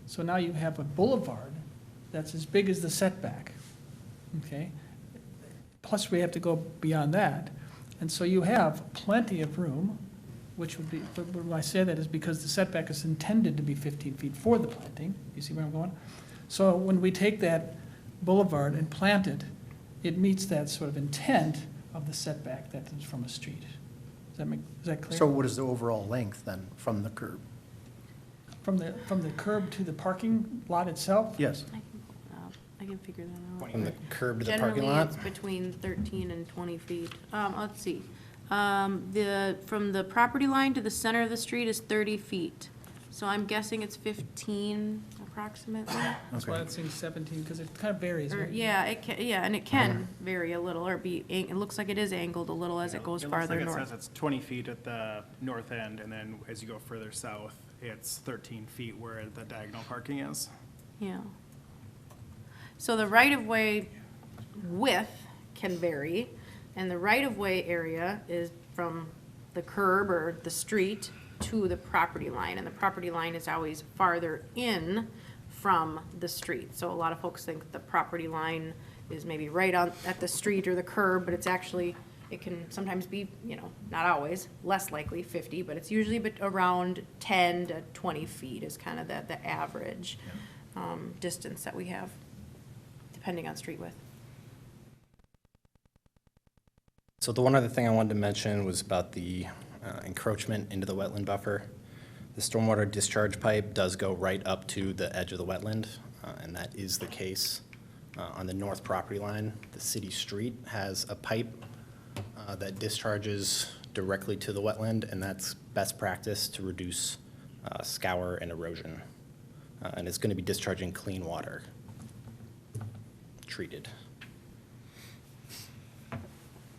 So now you have a boulevard that's as big as the setback, okay? Plus, we have to go beyond that. And so you have plenty of room, which would be, but when I say that is because the setback is intended to be 15 feet for the planting. You see where I'm going? So when we take that boulevard and plant it, it meets that sort of intent of the setback that is from a street. Is that clear? So what is the overall length then from the curb? From the curb to the parking lot itself? Yes. I can figure that out. From the curb to the parking Generally, lot. it's between 13 and 20 feet. Let's see. From the property line to the center of the street is 30 feet. So I'm guessing it's 15 approximately. That's why it seems 17, because it kind of varies, Or, right? yeah, and it can vary a little, or it looks like it is angled a little as it goes farther It looks like north. it says it's 20 feet at the north end, and then as you go further south, it's 13 feet where the diagonal parking is. Yeah. So the right-of-way width can vary, and the right-of-way area is from the curb or the street to the property line, and the property line is always farther in from the street. So a lot of folks think the property line is maybe right on, at the street or the curb, but it's actually, it can sometimes be, not always, less likely 50, but it's usually around 10 to 20 feet is kind of the average distance that we have, depending on street width. So the one other thing I wanted to mention was about the encroachment into the wetland buffer. The stormwater discharge pipe does go right up to the edge of the wetland, and that is the case on the north property line. The city street has a pipe that discharges directly to the wetland, and that's best practice to reduce scour and erosion. And it's going to be discharging clean water, treated.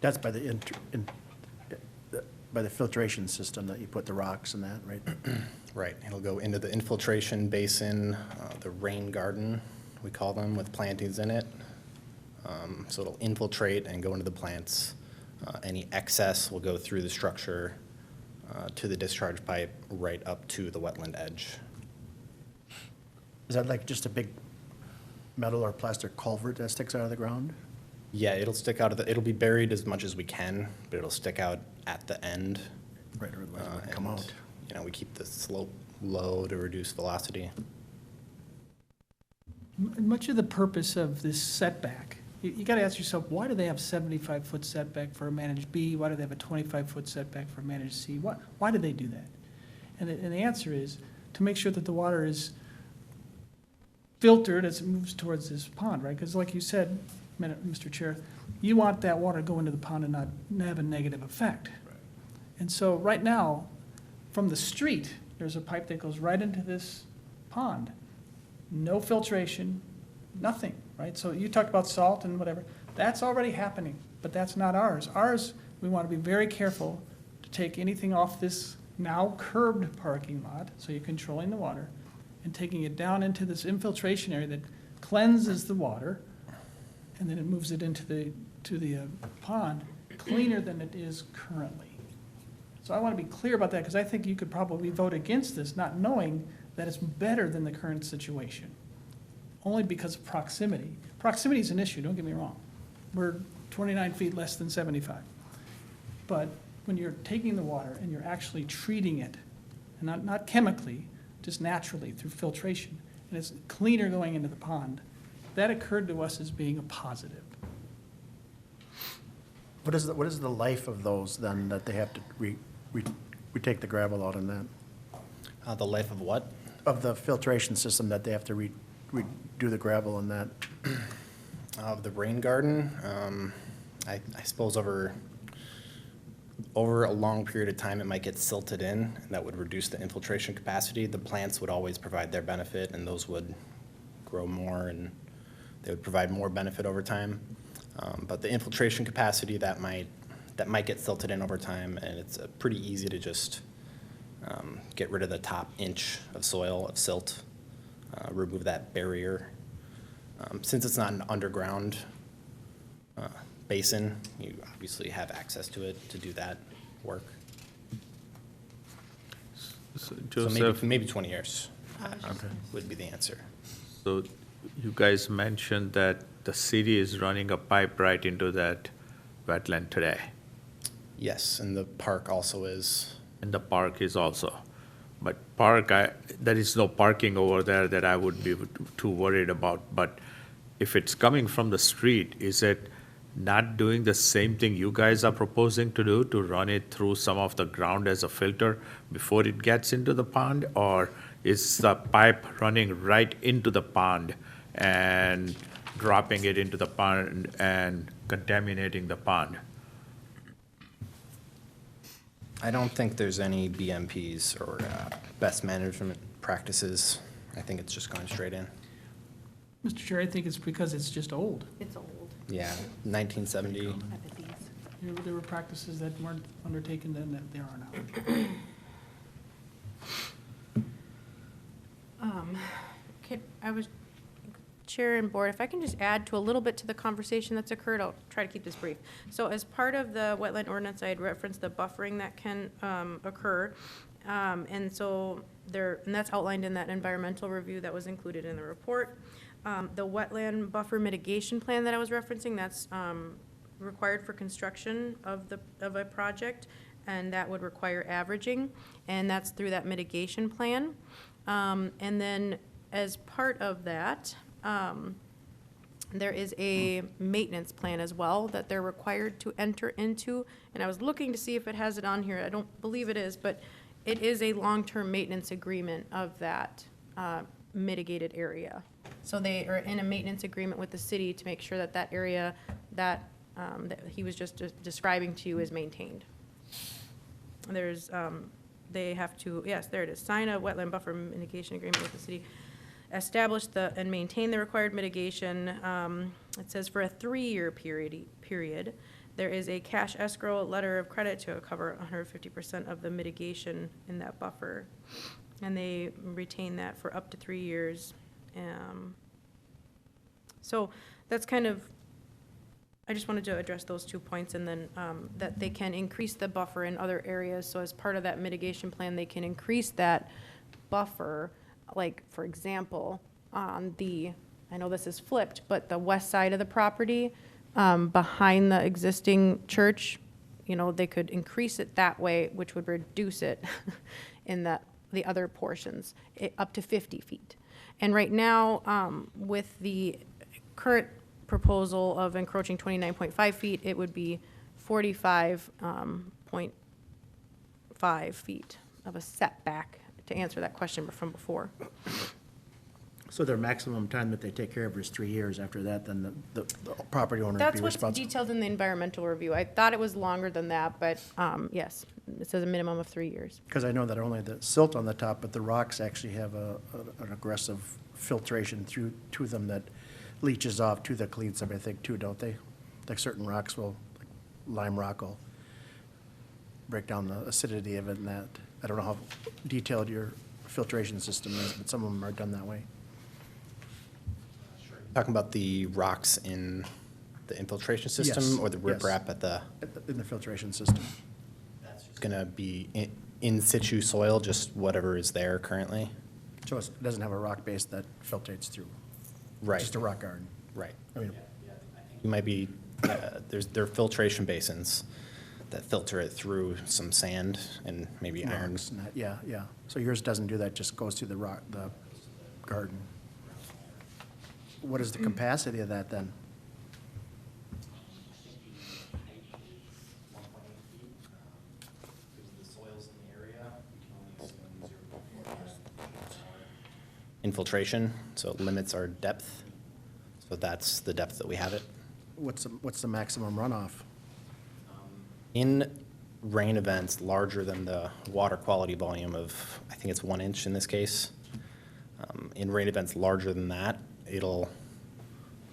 That's by the by the filtration system that you put the rocks in that, right? Right, it'll go into the infiltration basin, the rain garden, we call them, with plantings in it. So it'll infiltrate and go into the plants. Any excess will go through the structure to the discharge pipe right up to the wetland edge. Is that like just a big metal or plastic culvert that sticks out of the ground? Yeah, it'll stick out of it'll be buried as much as we can, but it'll stick out at the end. Right, or otherwise it would come and, out. We keep the slope low to reduce velocity. Much of the purpose of this setback, you got to ask yourself, why do they have 75-foot setback for a managed B? Why do they have a 25-foot setback for a managed C? Why do they do that? And the answer is to make sure that the water is filtered as it moves towards this pond, right? Because like you said, Mr. Chair, you want that water to go into the pond and not have a negative effect. And so right now, from the street, there's a pipe that goes right into this pond. No filtration, nothing, right? So you talked about salt and whatever. That's already happening, but that's not ours. Ours, we want to be very careful to take anything off this now curbed parking lot, so you're controlling the water, and taking it down into this infiltration area that cleanses the water, and then it moves it into the pond cleaner than it is currently. So I want to be clear about that, because I think you could probably vote against this, not knowing that it's better than the current situation, only because of proximity. Proximity is an issue, don't get me wrong. We're 29 feet less than 75. But when you're taking the water and you're actually treating it, and not chemically, just naturally through filtration, and it's cleaner going into the pond, that occurred to us as being a positive. What is the life of those then that they have to, we take the gravel out in that? The life of what? Of the filtration system that they have to redo the gravel in that? Of the rain garden, I suppose over a long period of time, it might get silted in, and that would reduce the infiltration capacity. The plants would always provide their benefit, and those would grow more, and they would provide more benefit over time. But the infiltration capacity, that might get silted in over time, and it's pretty easy to just get rid of the top inch of soil, of silt, remove that barrier. Since it's not an underground basin, you obviously have access to it to do that work. So So Joseph, maybe 20 years would be the answer. so you guys mentioned that the city is running a pipe right into that wetland today, Yes, and the park also is. and the park is also. But there is no parking over there that I would be too worried about. But if it's coming from the street, is it not doing the same thing you guys are proposing to do, to run it through some of the ground as a filter before it gets into the pond? Or is the pipe running right into the pond and dropping it into the pond and contaminating the pond? I don't think there's any BMPs or best management practices. I think it's just going straight in. Mr. Chair, I think it's because it's just old. It's old. Yeah, 1970. There were practices that weren't undertaken then that there are now. Chair and board, if I can just add to a little bit to the conversation that's occurred, I'll try to keep this brief. So as part of the wetland ordinance, I had referenced the buffering that can occur. And so and that's outlined in that environmental review that was included in the report. The wetland buffer mitigation plan that I was referencing, that's required for construction of a project, and that would require averaging, and that's through that mitigation plan. And then as part of that, there is a maintenance plan as well that they're required to enter into, and I was looking to see if it has it on here. I don't believe it is, but it is a long-term maintenance agreement of that mitigated area. So they are in a maintenance agreement with the city to make sure that that area that he was just describing to you is maintained. There's, they have to, yes, there it is, sign a wetland buffer mitigation agreement with the city, establish and maintain the required mitigation. It says for a 3-year period, there is a cash escrow letter of credit to cover 150% of the mitigation in that buffer. And they retain that for up to 3 years. So that's kind of, I just wanted to address those 2 points, and then that they can increase the buffer in other areas. So as part of that mitigation plan, they can increase that buffer. Like, for example, on I know this is flipped, but the west side of the property, behind the existing church, they could increase it that way, which would reduce it in the other portions, up to 50 feet. And right now, with the current proposal of encroaching 29.5 feet, it would be 45.5 feet of a setback, to answer that question from before. So their maximum time that they take care of is 3 years. After that, then the property owner would That's be what's responsible. detailed in the environmental review. I thought it was longer than that, but yes, it says a minimum of 3 years. Because I know that only the silt on the top, but the rocks actually have an aggressive filtration to them that leaches off to the cleats, I think, too, don't they? Like certain rocks will, like lime rock will break down the acidity of it and that. I don't know how detailed your filtration system is, but some of them are done that way. Talking about the rocks in the infiltration system, Yes, or the yes. riprap at the? In the filtration system. That's just gonna be in situ soil, just whatever is there currently? So it doesn't have a rock base that filtrates through. Right. Just a rock garden. Right. I mean, You might be, there are filtration basins that filter it through some sand and maybe iron. rocks and that, yeah. So yours doesn't do that, just goes through the garden. What is the capacity of that then? Infiltration, so it limits our depth. So that's the depth that we have it. What's the maximum runoff? In rain events larger than the water quality volume of, I think it's 1 inch in this case, in rain events larger than that, it'll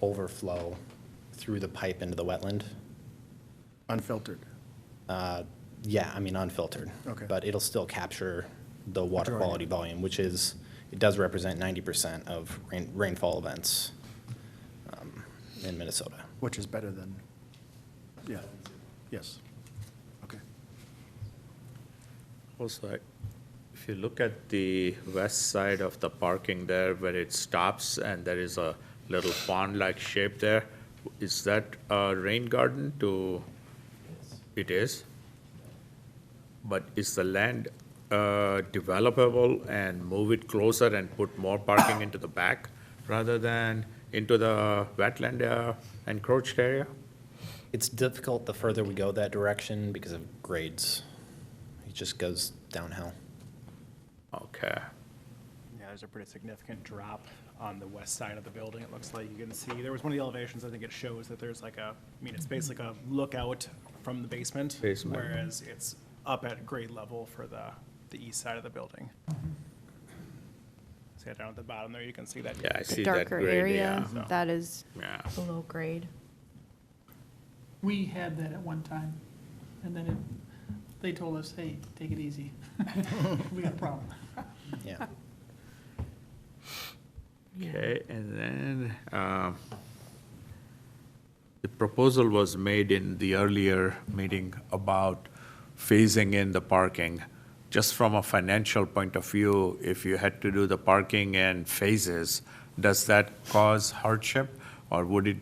overflow through the pipe into the wetland. Unfiltered? Yeah, I mean unfiltered. Okay. But it'll still capture the water Majority. quality volume, which is, it does represent 90% of rainfall events in Minnesota. Which is better than, yeah, yes. Okay. Also, if you look at the west side of the parking there where it stops and there is a little pond-like shape there, is that a rain garden to? It is? But is the land developable and move it closer and put more parking into the back rather than into the wetland encroached area? It's difficult the further we go that direction because of grades. It just goes downhill. Okay. Yeah, there's a pretty significant drop on the west side of the building, it looks like. You can see, there was one of the elevations, I think it shows that there's like a, I mean, it's basically like a lookout from the basement. Basement. Whereas it's up at grade level for the east side of the building. See that down at the bottom there, you can see that. Yeah, I The see that darker grade, area, yeah. that is Yeah. below grade. We had that at one time, and then they told us, hey, take it easy. We got a problem. Yeah. Okay, and then, the proposal was made in the earlier meeting about phasing in the parking. Just from a financial point of view, if you had to do the parking in phases, does that cause hardship? Or would it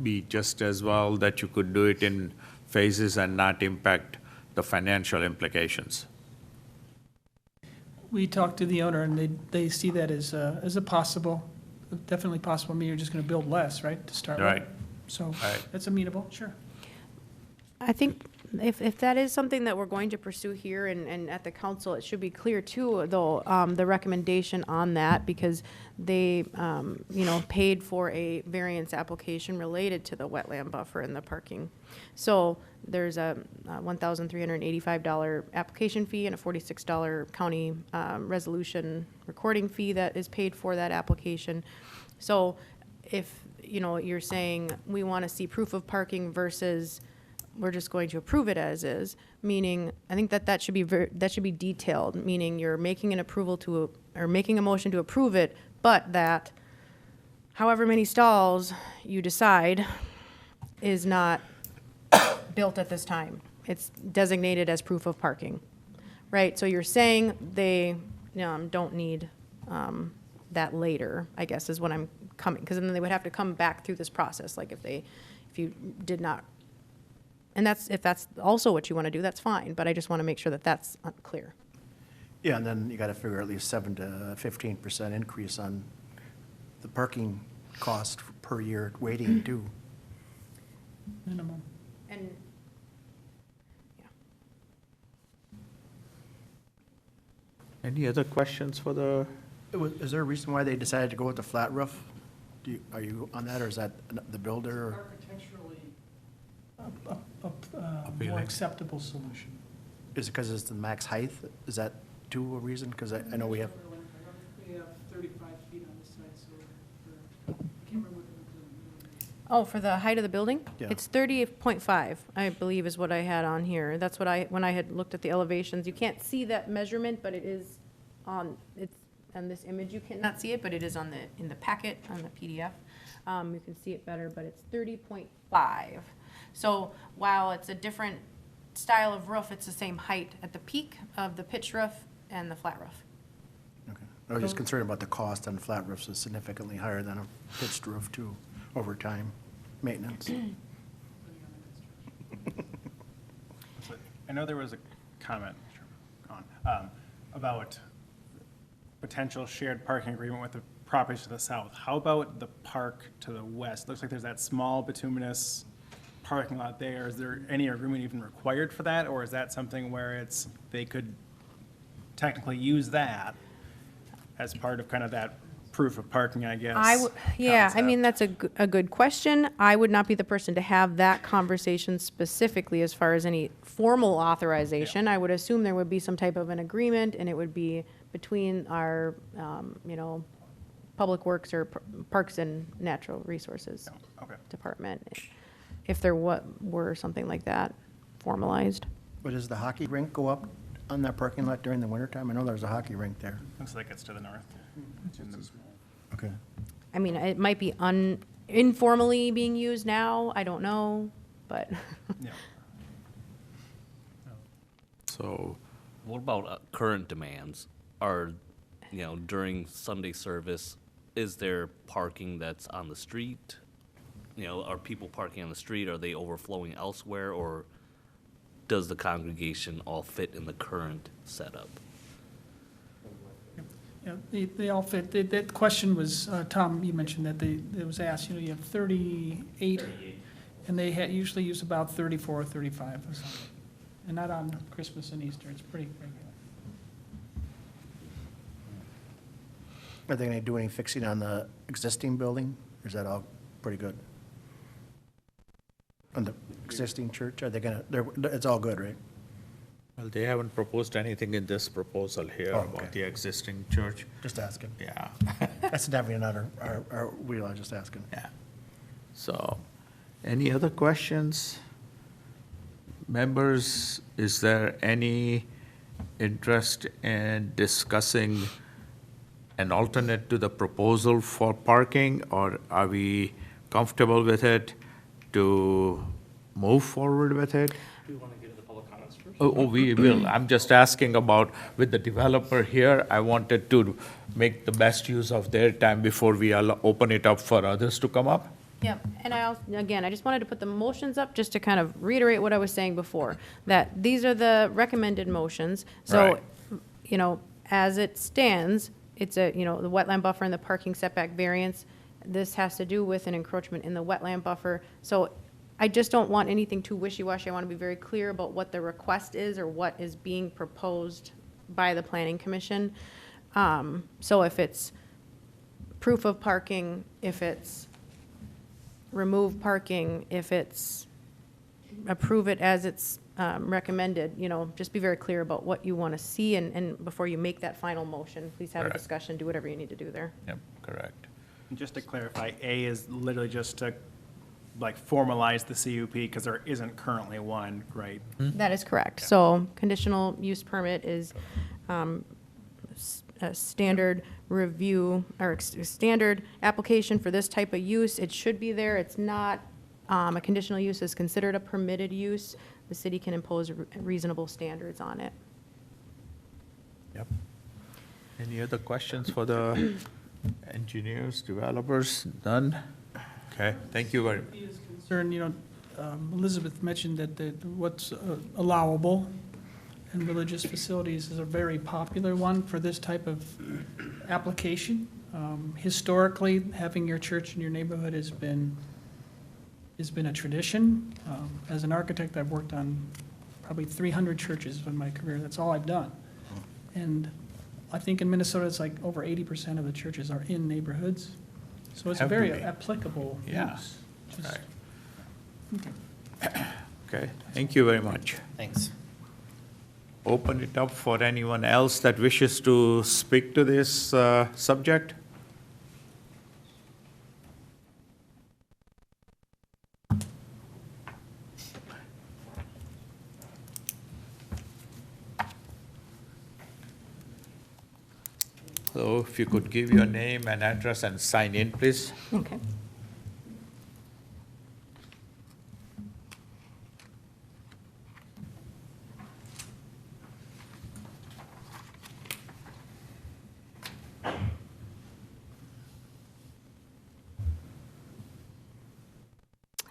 be just as well that you could do it in phases and not impact the financial implications? We talked to the owner, and they see that as a possible, definitely possible. I mean, you're just going to build less, right, to start with? Right. So Right. that's amenable, sure. I think if that is something that we're going to pursue here and at the council, it should be clear too, though, the recommendation on that, because they, paid for a variance application related to the wetland buffer and the parking. So there's a $1,385 application fee and a $46 county resolution recording fee that is paid for that application. So if, you're saying we want to see proof of parking versus we're just going to approve it as is, meaning, I think that should be that should be detailed, meaning you're making an approval or making a motion to approve it, but that however many stalls you decide is not built at this time. It's designated as proof of parking, right? So you're saying they don't need that later, I guess, is what I'm coming, because then they would have to come back through this process, like if you did not. And if that's also what you want to do, that's fine, but I just want to make sure that that's clear. Yeah, and then you got to figure at least 7 to 15% increase on the parking cost per year waiting too. Minimum. And, Any other questions for the, Is there a reason why they decided to go with the flat roof? Are you on that, or is that the builder? Or? Architecturally, a more Appealing. acceptable solution. Is it because it's the max height? Is that too a reason? Because I know we have, We have 35 feet on this side, so I can't remember what oh, for the height of the building? Yeah. It's 30.5, I believe is what I had on here. That's what when I had looked at the elevations. You can't see that measurement, but it is it's on this image. You cannot see it, but it is in the packet, on the PDF. You can see it better, but it's 30.5. So while it's a different style of roof, it's the same height at the peak of the pitch roof and the flat roof. okay. I was just concerned about the cost on flat roofs is significantly higher than a pitched roof too, over time, maintenance. I know there was a comment about potential shared parking agreement with the properties to the south. How about the park to the west? Looks like there's that small bituminous parking lot there. Is there any agreement even required for that, or is that something where they could technically use that as part of kind of that proof of parking, I guess. Yeah, I mean, concept. that's a good question. I would not be the person to have that conversation specifically as far as any formal authorization. I would assume there would be some type of an agreement, and it would be between our, Public Works or Parks and Natural Resources Okay. Department, if there were something like that formalized. But does the hockey rink go up on that parking lot during the wintertime? I know there's a hockey rink there. Looks like it's to the north. Okay. I mean, it might be informally being used now, I don't know, but. Yeah. So, What about current demands? Are, during Sunday service, is there parking that's on the street? Are people parking on the street? Are they overflowing elsewhere? Or does the congregation all fit in the current setup? Yeah, they all fit. That question was, Tom, you mentioned that it was asked, you have 38, and they usually use about 34 or 35 or something. And not on Christmas and Easter, it's pretty regular. Are they gonna do any fixing on the existing building? Or is that all pretty good? On the existing church, are they it's all good, right? well, they haven't proposed anything in this proposal here Oh, about okay. the existing church. Just asking. Yeah, That's definitely not our wheel, I'm just asking. yeah. So, any other questions? Members, is there any interest in discussing an alternate to the proposal for parking? Or are we comfortable with it to move forward with it? Do you want to get to the public comments first? Oh, we will. I'm just asking about, with the developer here, I wanted to make the best use of their time before we open it up for others to come up. Yep, and I just wanted to put the motions up just to kind of reiterate what I was saying before, that these are the recommended motions. So, Right. As it stands, it's the wetland buffer and the parking setback variance. This has to do with an encroachment in the wetland buffer. So I just don't want anything too wishy-washy. I want to be very clear about what the request is or what is being proposed by the planning commission. So if it's proof of parking, if it's remove parking, if it's approve it as it's recommended, just be very clear about what you want to see, and before you make that final motion, please have a Correct. discussion, do whatever you need to do there. Yep, correct. And just to clarify, A is literally just to, formalize the CUP, because there isn't currently one, right? That is correct. So conditional use permit is a standard review, or standard application for this type of use. It should be there. It's not. A conditional use is considered a permitted use. The city can impose reasonable standards on it. Yep. Any other questions for the engineers, developers? None? Okay, thank you very much. He is concerned, Elizabeth mentioned that what's allowable in religious facilities is a very popular one for this type of application. Historically, having your church in your neighborhood has been a tradition. As an architect, I've worked on probably 300 churches in my career. That's all I've done. And I think in Minnesota, it's like over 80% of the churches are in neighborhoods. So it's a Have to very be. applicable Yeah. use. Just- Right. Okay, thank you very much. Thanks. Open it up for anyone else that wishes to speak to this subject. So if you could give your name and address and sign in, please. Okay.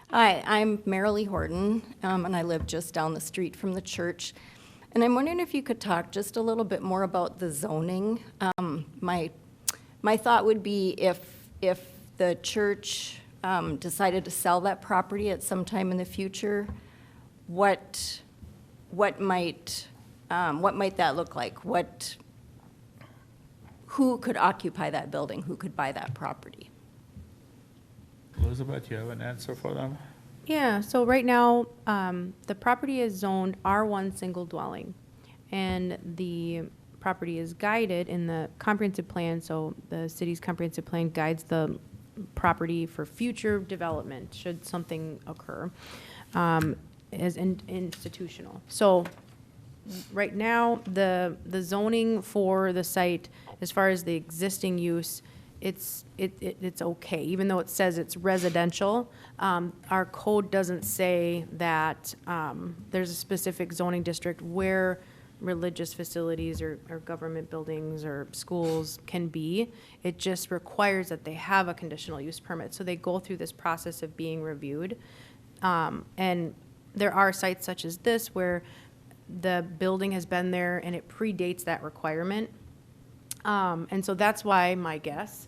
Hi, I'm Marilee Horton, and I live just down the street from the church. And I'm wondering if you could talk just a little bit more about the zoning. My thought would be if the church decided to sell that property at some time in the future, what might that look like? who could occupy that building, who could buy that property. Elizabeth, you have an answer for them? Yeah, so right now, the property is zoned R1 single dwelling. And the property is guided in the comprehensive plan, so the city's comprehensive plan guides the property for future development, should something occur, as institutional. So right now, the zoning for the site, as far as the existing use, it's okay, even though it says it's residential. Our code doesn't say that there's a specific zoning district where religious facilities or government buildings or schools can be. It just requires that they have a conditional use permit. So they go through this process of being reviewed. And there are sites such as this where the building has been there and it predates that requirement. And so that's why my guess,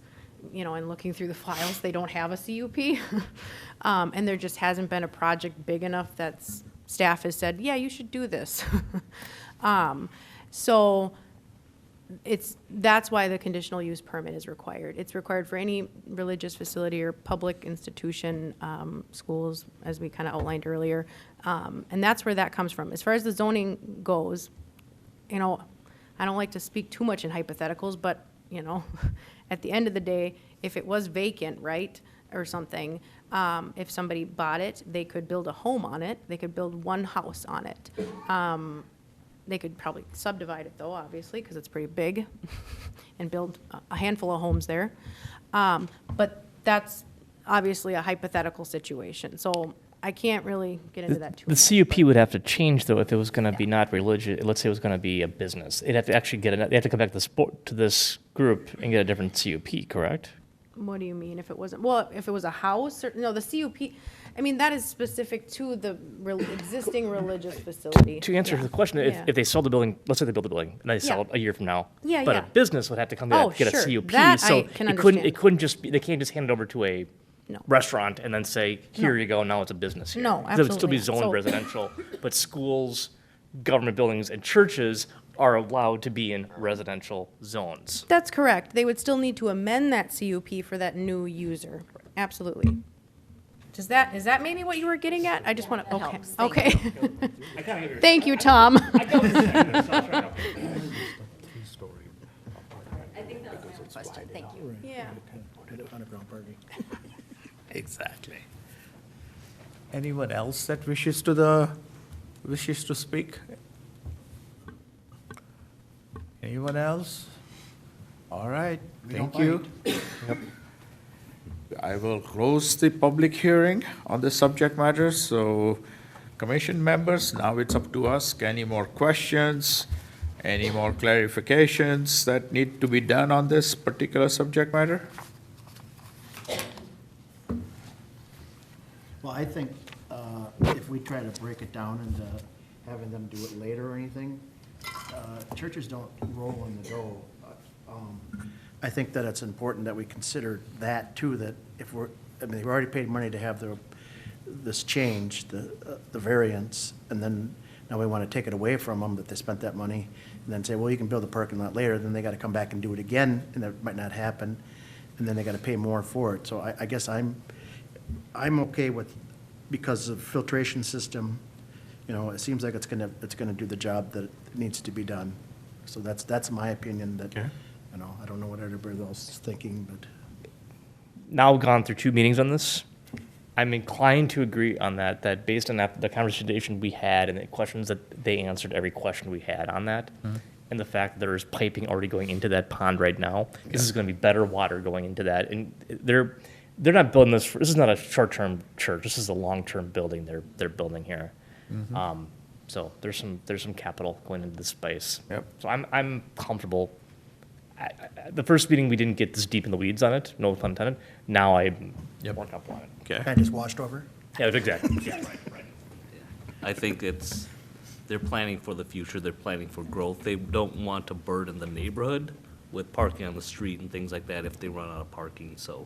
in looking through the files, they don't have a CUP. And there just hasn't been a project big enough that staff has said, yeah, you should do this. So that's why the conditional use permit is required. It's required for any religious facility or public institution, schools, as we kind of outlined earlier. And that's where that comes from. As far as the zoning goes, I don't like to speak too much in hypotheticals, but, at the end of the day, if it was vacant, right, or something, if somebody bought it, they could build a home on it. They could build one house on it. They could probably subdivide it, though, obviously, because it's pretty big, and build a handful of homes there. But that's obviously a hypothetical situation. So I can't really get into that too much. The CUP would have to change, though, if it was going to be not religious. Let's say it was going to be a business. They'd have to actually they have to come back to this group and get a different CUP, correct? What do you mean if it wasn't, well, if it was a house, or, no, the CUP, that is specific to the existing religious facility. To answer Yeah. the question, Yeah. if they sold the building, let's say they build the building, and they sell it a year from now. Yeah, But yeah. a business would have to come back Oh, get sure. a CUP. That So I can it understand. couldn't just be, they can't just hand it over to a No. restaurant and then say, here No. you go, now it's a business here. No, It would still be absolutely not. zoned So- residential, but schools, government buildings, and churches are allowed to be in residential zones. That's correct. They would still need to amend that CUP for that new user. Absolutely. Is that maybe what you were getting at? I just want to, That okay, helps. Thank okay. Thank you, Tom. I think that was my only question. Thank you. Yeah. Underground parking. Exactly. Anyone else that wishes to speak? Anyone else? All right, thank you. Yep. I will close the public hearing on the subject matter. So, commission members, now it's up to us. Any more questions? Any more clarifications that need to be done on this particular subject matter? Well, I think if we try to break it down into having them do it later or anything, churches don't roll in the dough. I think that it's important that we consider that too, that if they've already paid money to have this change, the variance, and then now we want to take it away from them, that they spent that money, and then say, well, you can build a parking lot later, then they got to come back and do it again, and that might not happen, and then they got to pay more for it. So I guess I'm okay with, because of filtration system, it seems like it's gonna do the job that needs to be done. So that's my opinion, that, Okay. I don't know what everybody else is thinking, but. Now I've gone through 2 meetings on this. I'm inclined to agree on that based on the conversation we had and the questions that they answered, every question we had on that, and the fact that there's piping already going into that pond right now, this is going to be better water going into that. And they're not building this, this is not a short-term church, this is a long-term building they're building here. So there's some capital going into this space. Yep. So I'm comfortable. The first meeting, we didn't get this deep in the weeds on it, no pun intended. Now I'm more comfortable on it. Okay. Kind of just washed over? Yeah, exactly. Yeah, right. I think they're planning for the future, they're planning for growth. They don't want to burden the neighborhood with parking on the street and things like that if they run out of parking. So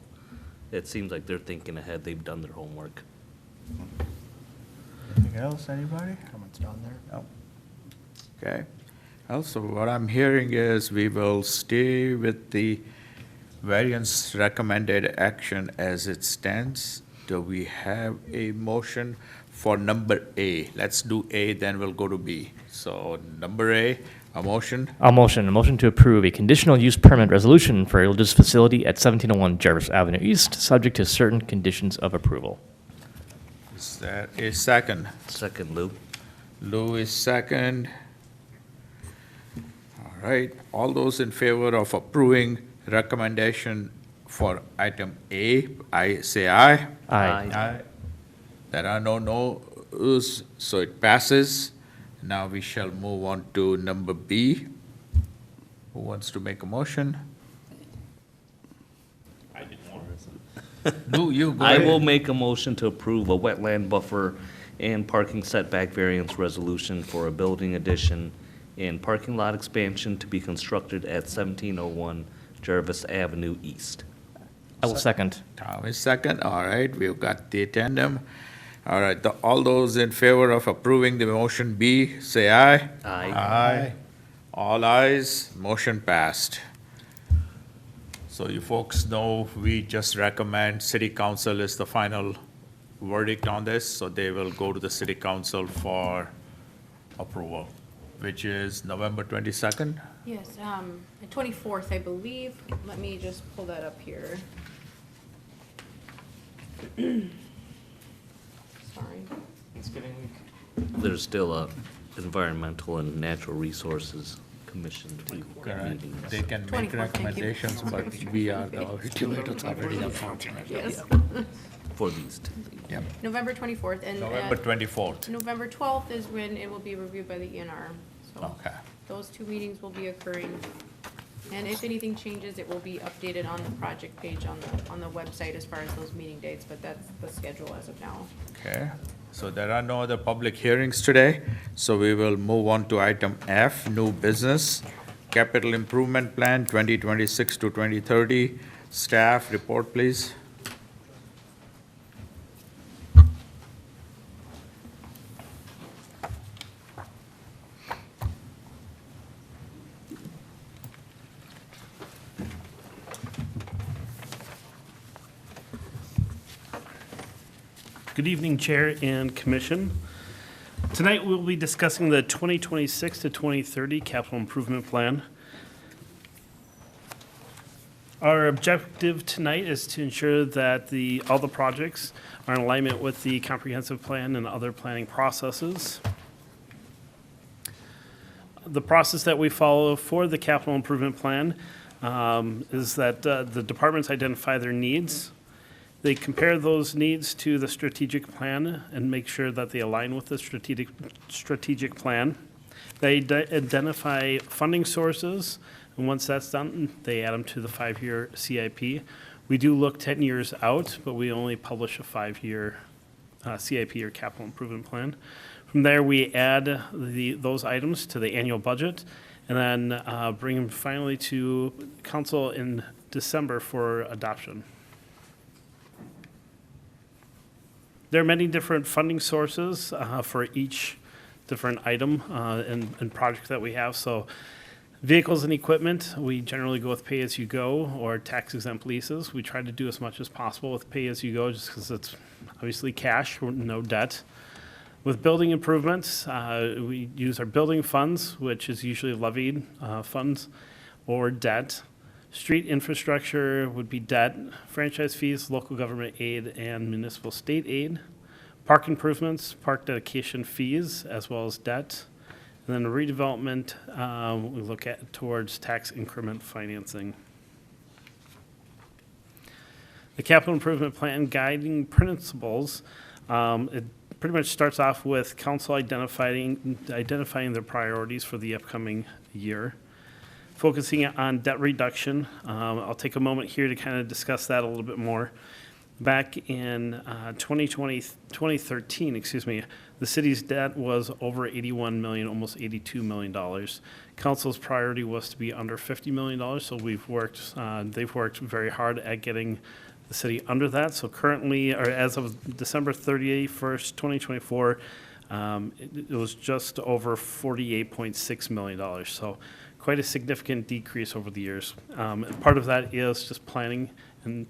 it seems like they're thinking ahead, they've done their homework. Anything else, anybody? Comments down there? No. Okay. Also, what I'm hearing is we will stay with the variance recommended action as it stands. Do we have a motion for number A? Let's do A, then we'll go to B. So number A, a motion. A motion to approve a conditional use permit resolution for a religious facility at 1701 Jarvis Avenue East, subject to certain conditions of approval. Is there a second? Second, Lou. Lou is second. All right, all those in favor of approving recommendation for item A, I say aye. Aye. There are no no's, so it passes. Now we shall move on to number B. Who wants to make a motion? Lou, you go I ahead. will make a motion to approve a wetland buffer and parking setback variance resolution for a building addition and parking lot expansion to be constructed at 1701 Jarvis Avenue East. I will second. Tom is second, all right, we've got the addendum. All right, all those in favor of approving the motion B, say aye. Aye. Aye. All ayes, motion passed. So you folks know, we just recommend city council is the final verdict on this, so they will go to the city council for approval, which is November 22nd. Yes, the 24th, I believe. Let me just pull that up here. Sorry. There's still a Environmental and Natural Resources Commission Correct. meeting. They can make 24th, thank you. recommendations, but we are the ultimate authority. Yes. For these two. Yep. November 24th, and November 24th. November 12th is when it will be reviewed by the ENR. So Okay. those two meetings will be occurring. And if anything changes, it will be updated on the project page on the website as far as those meeting dates, but that's the schedule as of now. Okay, so there are no other public hearings today, so we will move on to item F, new business, capital improvement plan 2026 to 2030. Staff report, please. Good evening, Chair and Commission. Tonight, we'll be discussing the 2026 to 2030 Capital Improvement Plan. Our objective tonight is to ensure that all the projects are in alignment with the comprehensive plan and other planning processes. The process that we follow for the Capital Improvement Plan is that the departments identify their needs. They compare those needs to the strategic plan and make sure that they align with the strategic plan. They identify funding sources, and once that's done, they add them to the 5-year CIP. We do look 10 years out, but we only publish a 5-year CIP or capital improvement plan. From there, we add those items to the annual budget, and then bring them finally to council in December for adoption. There are many different funding sources for each different item and project that we have. So vehicles and equipment, we generally go with pay-as-you-go or tax-exempt leases. We try to do as much as possible with pay-as-you-go just because it's obviously cash, no debt. With building improvements, we use our building funds, which is usually levied funds, or debt. Street infrastructure would be debt, franchise fees, local government aid, and municipal state aid. Park improvements, park dedication fees, as well as debt. And then redevelopment, we look at towards tax increment financing. The capital improvement plan guiding principles, it pretty much starts off with council identifying their priorities for the upcoming year. Focusing on debt reduction. I'll take a moment here to kind of discuss that a little bit more. Back in 2013, the city's debt was over $81 million, almost $82 million. Council's priority was to be under $50 million, so they've worked very hard at getting the city under that. So currently, or as of December 31st, 2024, It was just over $48.6 million, so quite a significant decrease over the years. And part of that is just planning and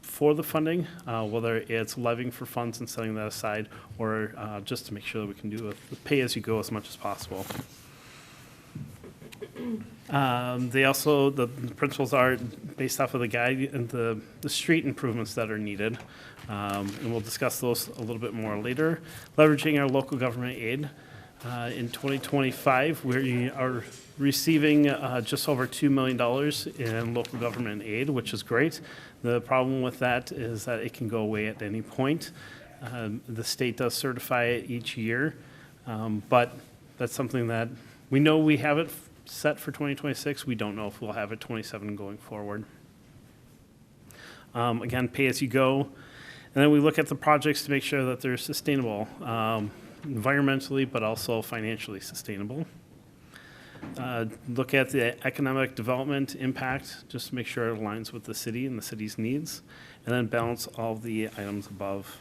for the funding, whether it's levying for funds and setting that aside, or just to make sure that we can do a pay-as-you-go as much as possible. They also, the principles are based off of the guide and the street improvements that are needed. And we'll discuss those a little bit more later. Leveraging our local government aid. In 2025, we are receiving just over $2 million in local government aid, which is great. The problem with that is that it can go away at any point. The state does certify it each year, but that's something that we know we have it set for 2026. We don't know if we'll have it 27 going forward. Again, pay as you go. And then we look at the projects to make sure that they're sustainable, environmentally, but also financially sustainable. Look at the economic development impact, just to make sure it aligns with the city and the city's needs, and then balance all the items above.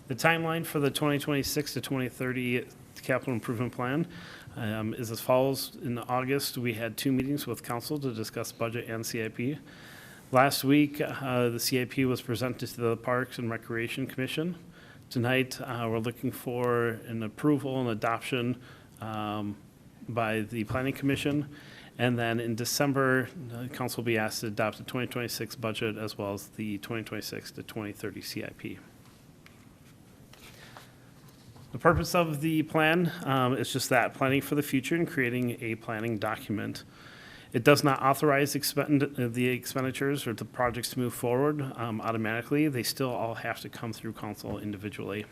The timeline for the 2026 to 2030 capital improvement plan is as follows. In August, we had 2 meetings with council to discuss budget and CIP. Last week, the CIP was presented to the Parks and Recreation Commission. Tonight, we're looking for an approval and adoption by the Planning Commission. And then in December, the council will be asked to adopt the 2026 budget as well as the 2026 to 2030 CIP. The purpose of the plan is just that, planning for the future and creating a planning document. It does not authorize the expenditures or the projects to move forward automatically. They still all have to come through council individually.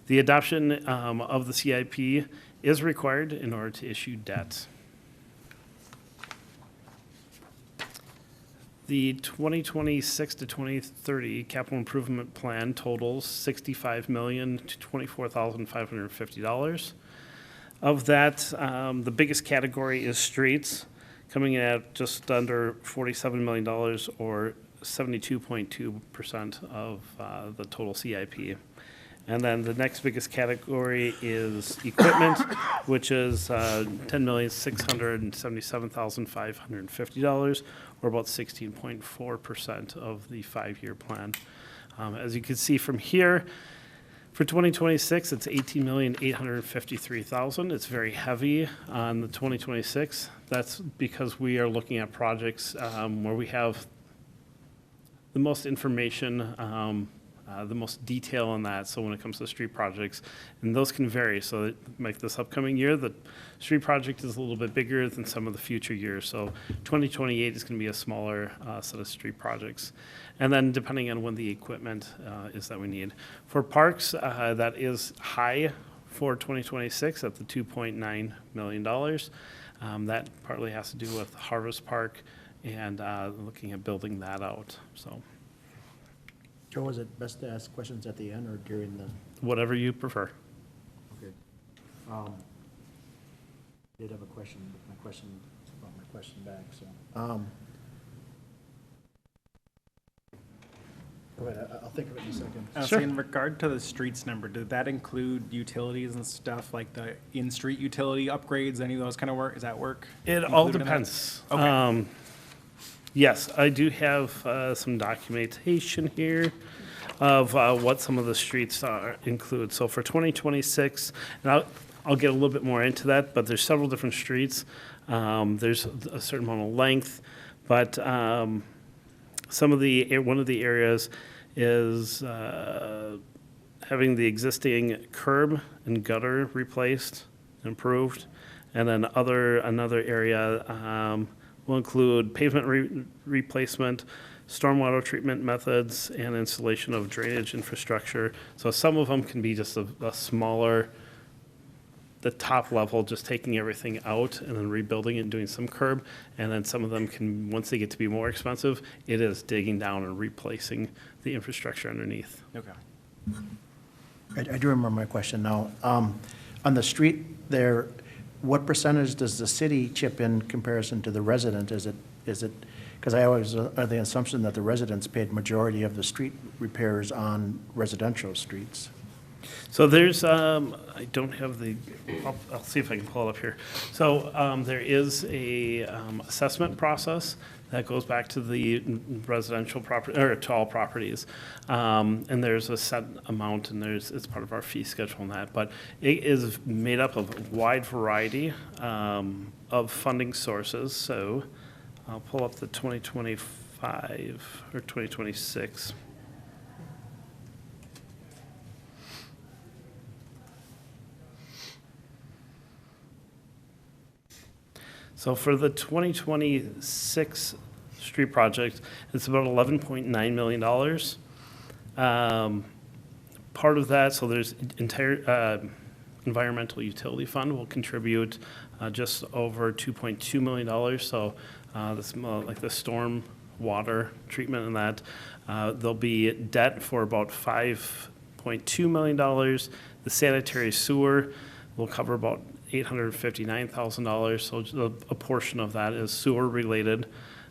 The adoption of the CIP is required in order to issue debt. The 2026 to 2030 capital improvement plan totals $65 million to $24,550. Of that, the biggest category is streets, coming in at just under $47 million, or 72.2% of the total CIP. And then the next biggest category is equipment, which is $10,677,550, or about 16.4% of the 5-year plan. As you can see from here, for 2026, it's $18,853,000. It's very heavy on the 2026. That's because we are looking at projects where we have the most information, the most detail on that. So when it comes to street projects, and those can vary. So like this upcoming year, the street project is a little bit bigger than some of the future years. So 2028 is going to be a smaller set of street projects. And then depending on when the equipment is that we need. For parks, that is high for 2026 at the $2.9 million. That partly has to do with Harvest Park and looking at building that out. So Joe, is it best to ask questions at the end or during the? whatever you prefer. Okay. Did have a question, but my question back, so. Go ahead, I'll think of it in a second. So in regard to the streets number, did that include utilities and stuff, like the in-street utility upgrades, any of those kind of work? Is that work? It all included in that? depends. Okay. Yes, I do have some documentation here of what some of the streets include. So for 2026, and I'll get a little bit more into that, but there's several different streets. There's a certain amount of length, but one of the areas is having the existing curb and gutter replaced, improved, and then another area will include pavement replacement, stormwater treatment methods, and installation of drainage infrastructure. So some of them can be just a smaller, the top level, just taking everything out and then rebuilding it and doing some curb. And then some of them can, once they get to be more expensive, it is digging down and replacing the infrastructure underneath. Okay. I do remember my question now. On the street there, what percentage does the city chip in comparison to the resident? Is it, because I always had the assumption that the residents paid majority of the street repairs on residential streets. So there's, I don't have the, I'll see if I can pull it up here. So there is a assessment process that goes back to the residential property, or to all properties. And there's a set amount, and it's part of our fee schedule and that. But it is made up of a wide variety of funding sources. So I'll pull up the 2025 or 2026. So for the 2026 street project, it's about $11.9 million. Part of that, so there's entire environmental utility fund will contribute just over $2.2 million. So this like the storm water treatment and that. There'll be debt for about $5.2 million. The sanitary sewer will cover about $859,000, so a portion of that is sewer related.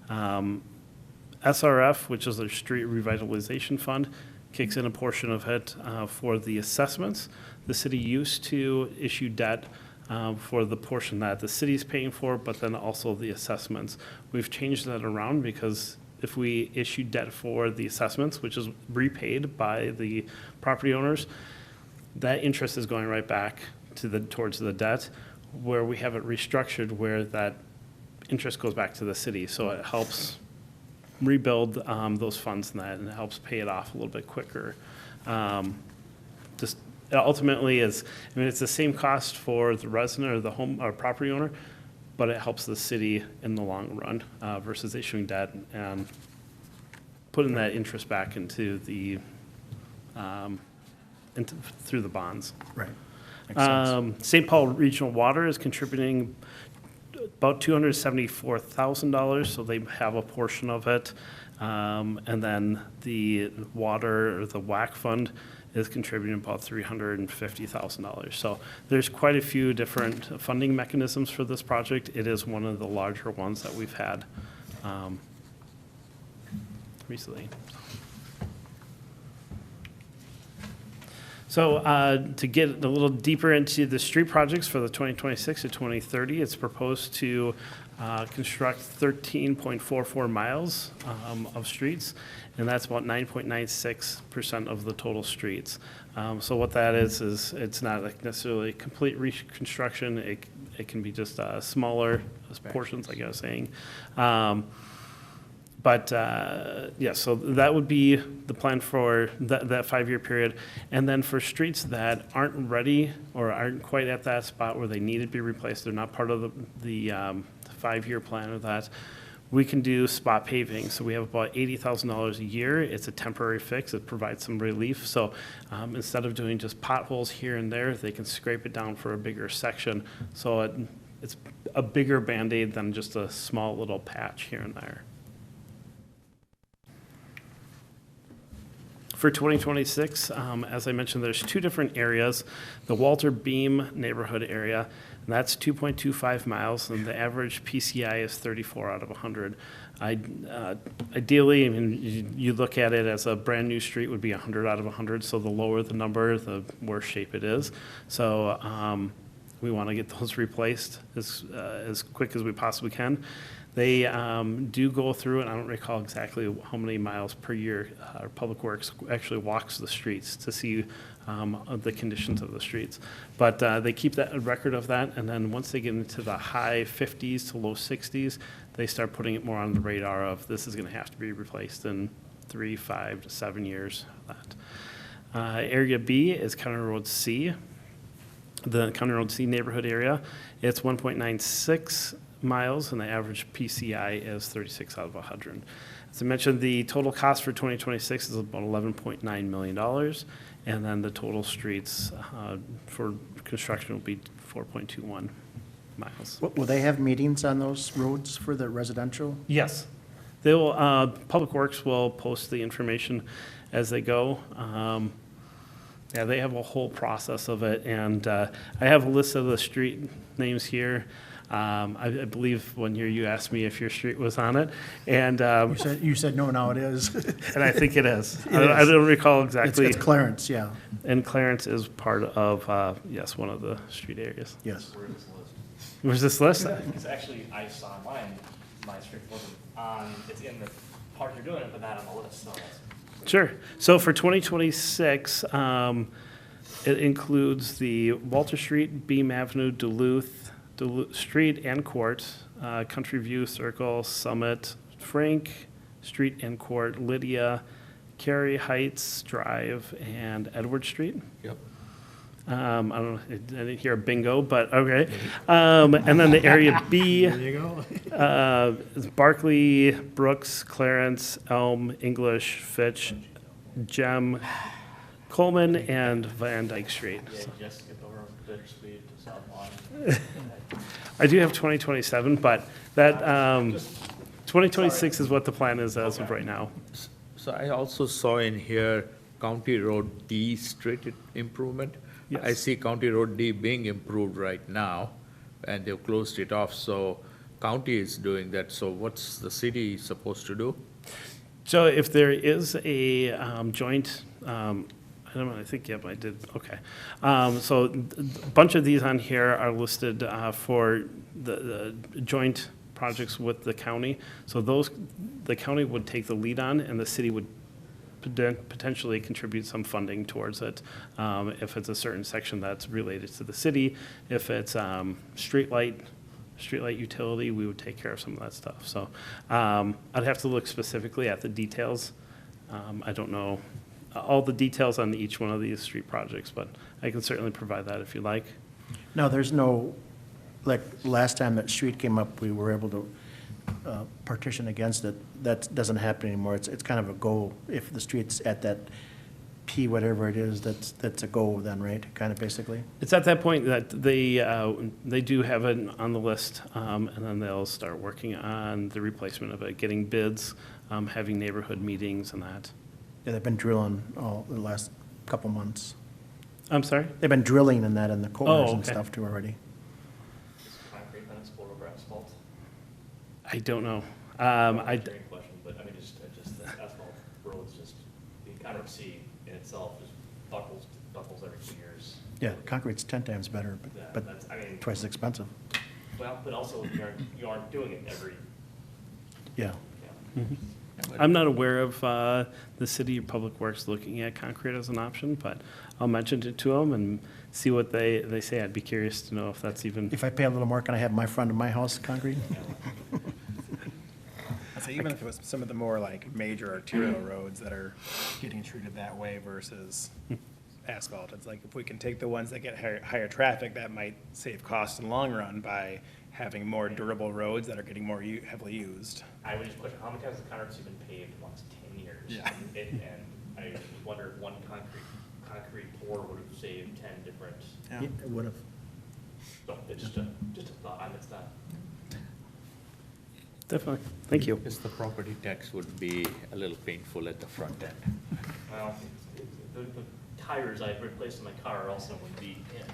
SRF, which is their street revitalization fund, kicks in a portion of it for the assessments. The city used to issue debt for the portion that the city's paying for, but then also the assessments. We've changed that around because if we issue debt for the assessments, which is repaid by the property owners, that interest is going right back towards the debt, where we have it restructured where that interest goes back to the city. So it helps rebuild those funds and that, and it helps pay it off a little bit quicker. Just ultimately is, I mean, it's the same cost for the resident or the home or property owner, but it helps the city in the long run versus issuing debt and putting that interest back into the through the bonds. Right. Makes sense. St. Paul Regional Water is contributing about $274,000, so they have a portion of it. And then the water, or the WAC fund, is contributing about $350,000. So there's quite a few different funding mechanisms for this project. It is one of the larger ones that we've had recently. So to get a little deeper into the street projects for the 2026 to 2030, it's proposed to construct 13.44 miles of streets, and that's about 9.96% of the total streets. So what that is it's not like necessarily complete reconstruction. It can be just smaller portions, like I was saying. But yeah, so that would be the plan for that 5-year period. And then for streets that aren't ready or aren't quite at that spot where they need to be replaced, they're not part of the 5-year plan of that, we can do spot paving. So we have about $80,000 a year. It's a temporary fix. It provides some relief. So instead of doing just potholes here and there, they can scrape it down for a bigger section. So it's a bigger Band-Aid than just a small little patch here and there. For 2026, as I mentioned, there's 2 different areas. The Walter Beam neighborhood area, and that's 2.25 miles, and the average PCI is 34 out of 100. Ideally, I mean, you look at it as a brand new street would be 100 out of 100, so the lower the number, the worse shape it is. So we want to get those replaced as quick as we possibly can. They do go through, and I don't recall exactly how many miles per year Public Works actually walks the streets to see the conditions of the streets. But they keep that record of that, and then once they get into the high 50s to low 60s, they start putting it more on the radar of this is going to have to be replaced in 3, 5 to 7 years. Area B is County Road C, the County Road C neighborhood area. It's 1.96 miles, and the average PCI is 36 out of 100. As I mentioned, the total cost for 2026 is about $11.9 million, and then the total streets for construction will be 4.21 miles. Will they have meetings on those roads for the residential? Yes. They will, Public Works will post the information as they go. Yeah, they have a whole process of it, and I have a list of the street names here. I believe one year you asked me if your street was on it, and, You said, no, now it is. and I think it is. It I is. don't recall It's exactly. Clarence, yeah, And Clarence is part of, yes, one of the street areas. yes. Where's this list? Because actually, I saw online, my street wasn't on, it's in the part you're doing it, but not on the list, so that's. Sure. So for 2026, it includes the Walter Street, Beam Avenue, Duluth Street and Court, Country View Circle, Summit, Frank Street and Court, Lydia, Cary Heights Drive, and Edward Street. Yep. I don't know, I didn't hear a bingo, but okay. And then the area B. There you go. Is Barclay, Brooks, Clarence, Elm, English, Fitch, Gem, Coleman, and Van Dyke Street. Yeah, just skip over Bittersweet to South Lawn. I do have 2027, but that, 2026 is what the plan is as of right now. So I also saw in here County Road D street improvement. I Yes. see County Road D being improved right now, and they've closed it off, so county is doing that, so what's the city supposed to do? So if there is a joint, I don't know, I think, yep, I did, okay. So a bunch of these on here are listed for the joint projects with the county. So those, the county would take the lead on, and the city would potentially contribute some funding towards it. If it's a certain section that's related to the city, if it's streetlight utility, we would take care of some of that stuff. So I'd have to look specifically at the details. I don't know all the details on each one of these street projects, but I can certainly provide that if you like. No, there's no, like, last time that street came up, we were able to partition against it. That doesn't happen anymore. It's kind of a go. If the street's at that P, whatever it is, that's a go then, right? Kind of basically? It's at that point that they do have it on the list, and then they'll start working on the replacement of it, getting bids, having neighborhood meetings and that. Yeah, they've been drilling all the last couple months. I'm sorry? They've been drilling in that in the corners and okay. stuff too already. Is concrete then it's over asphalt? I don't know. Great question, but I mean, just the asphalt roads, just, the concrete in itself just buckles every 2 years. Yeah, concrete's 10 times better, Yeah, but that's, I mean, twice as expensive. well, but also you aren't doing it every, Yeah. yeah. I'm not aware of the city or Public Works looking at concrete as an option, but I'll mention it to them and see what they say. I'd be curious to know if that's even, If I pay a little more, can I have my front of my house concrete? I'd say even if it was some of the more like major arterial roads that are getting treated that way versus asphalt, it's like if we can take the ones that get higher traffic, that might save costs in the long run by having more durable roads that are getting more heavily used. I would just question, how many times has the concrete been paved in the last 10 years? Yeah. And I wonder if one concrete pour would have saved 10 different, Yeah, it would have. so it's just a thought, I mean, it's not. definitely. Thank you. Because the property tax would be a little painful at the front end. Well, the tires I've replaced in my car also would be in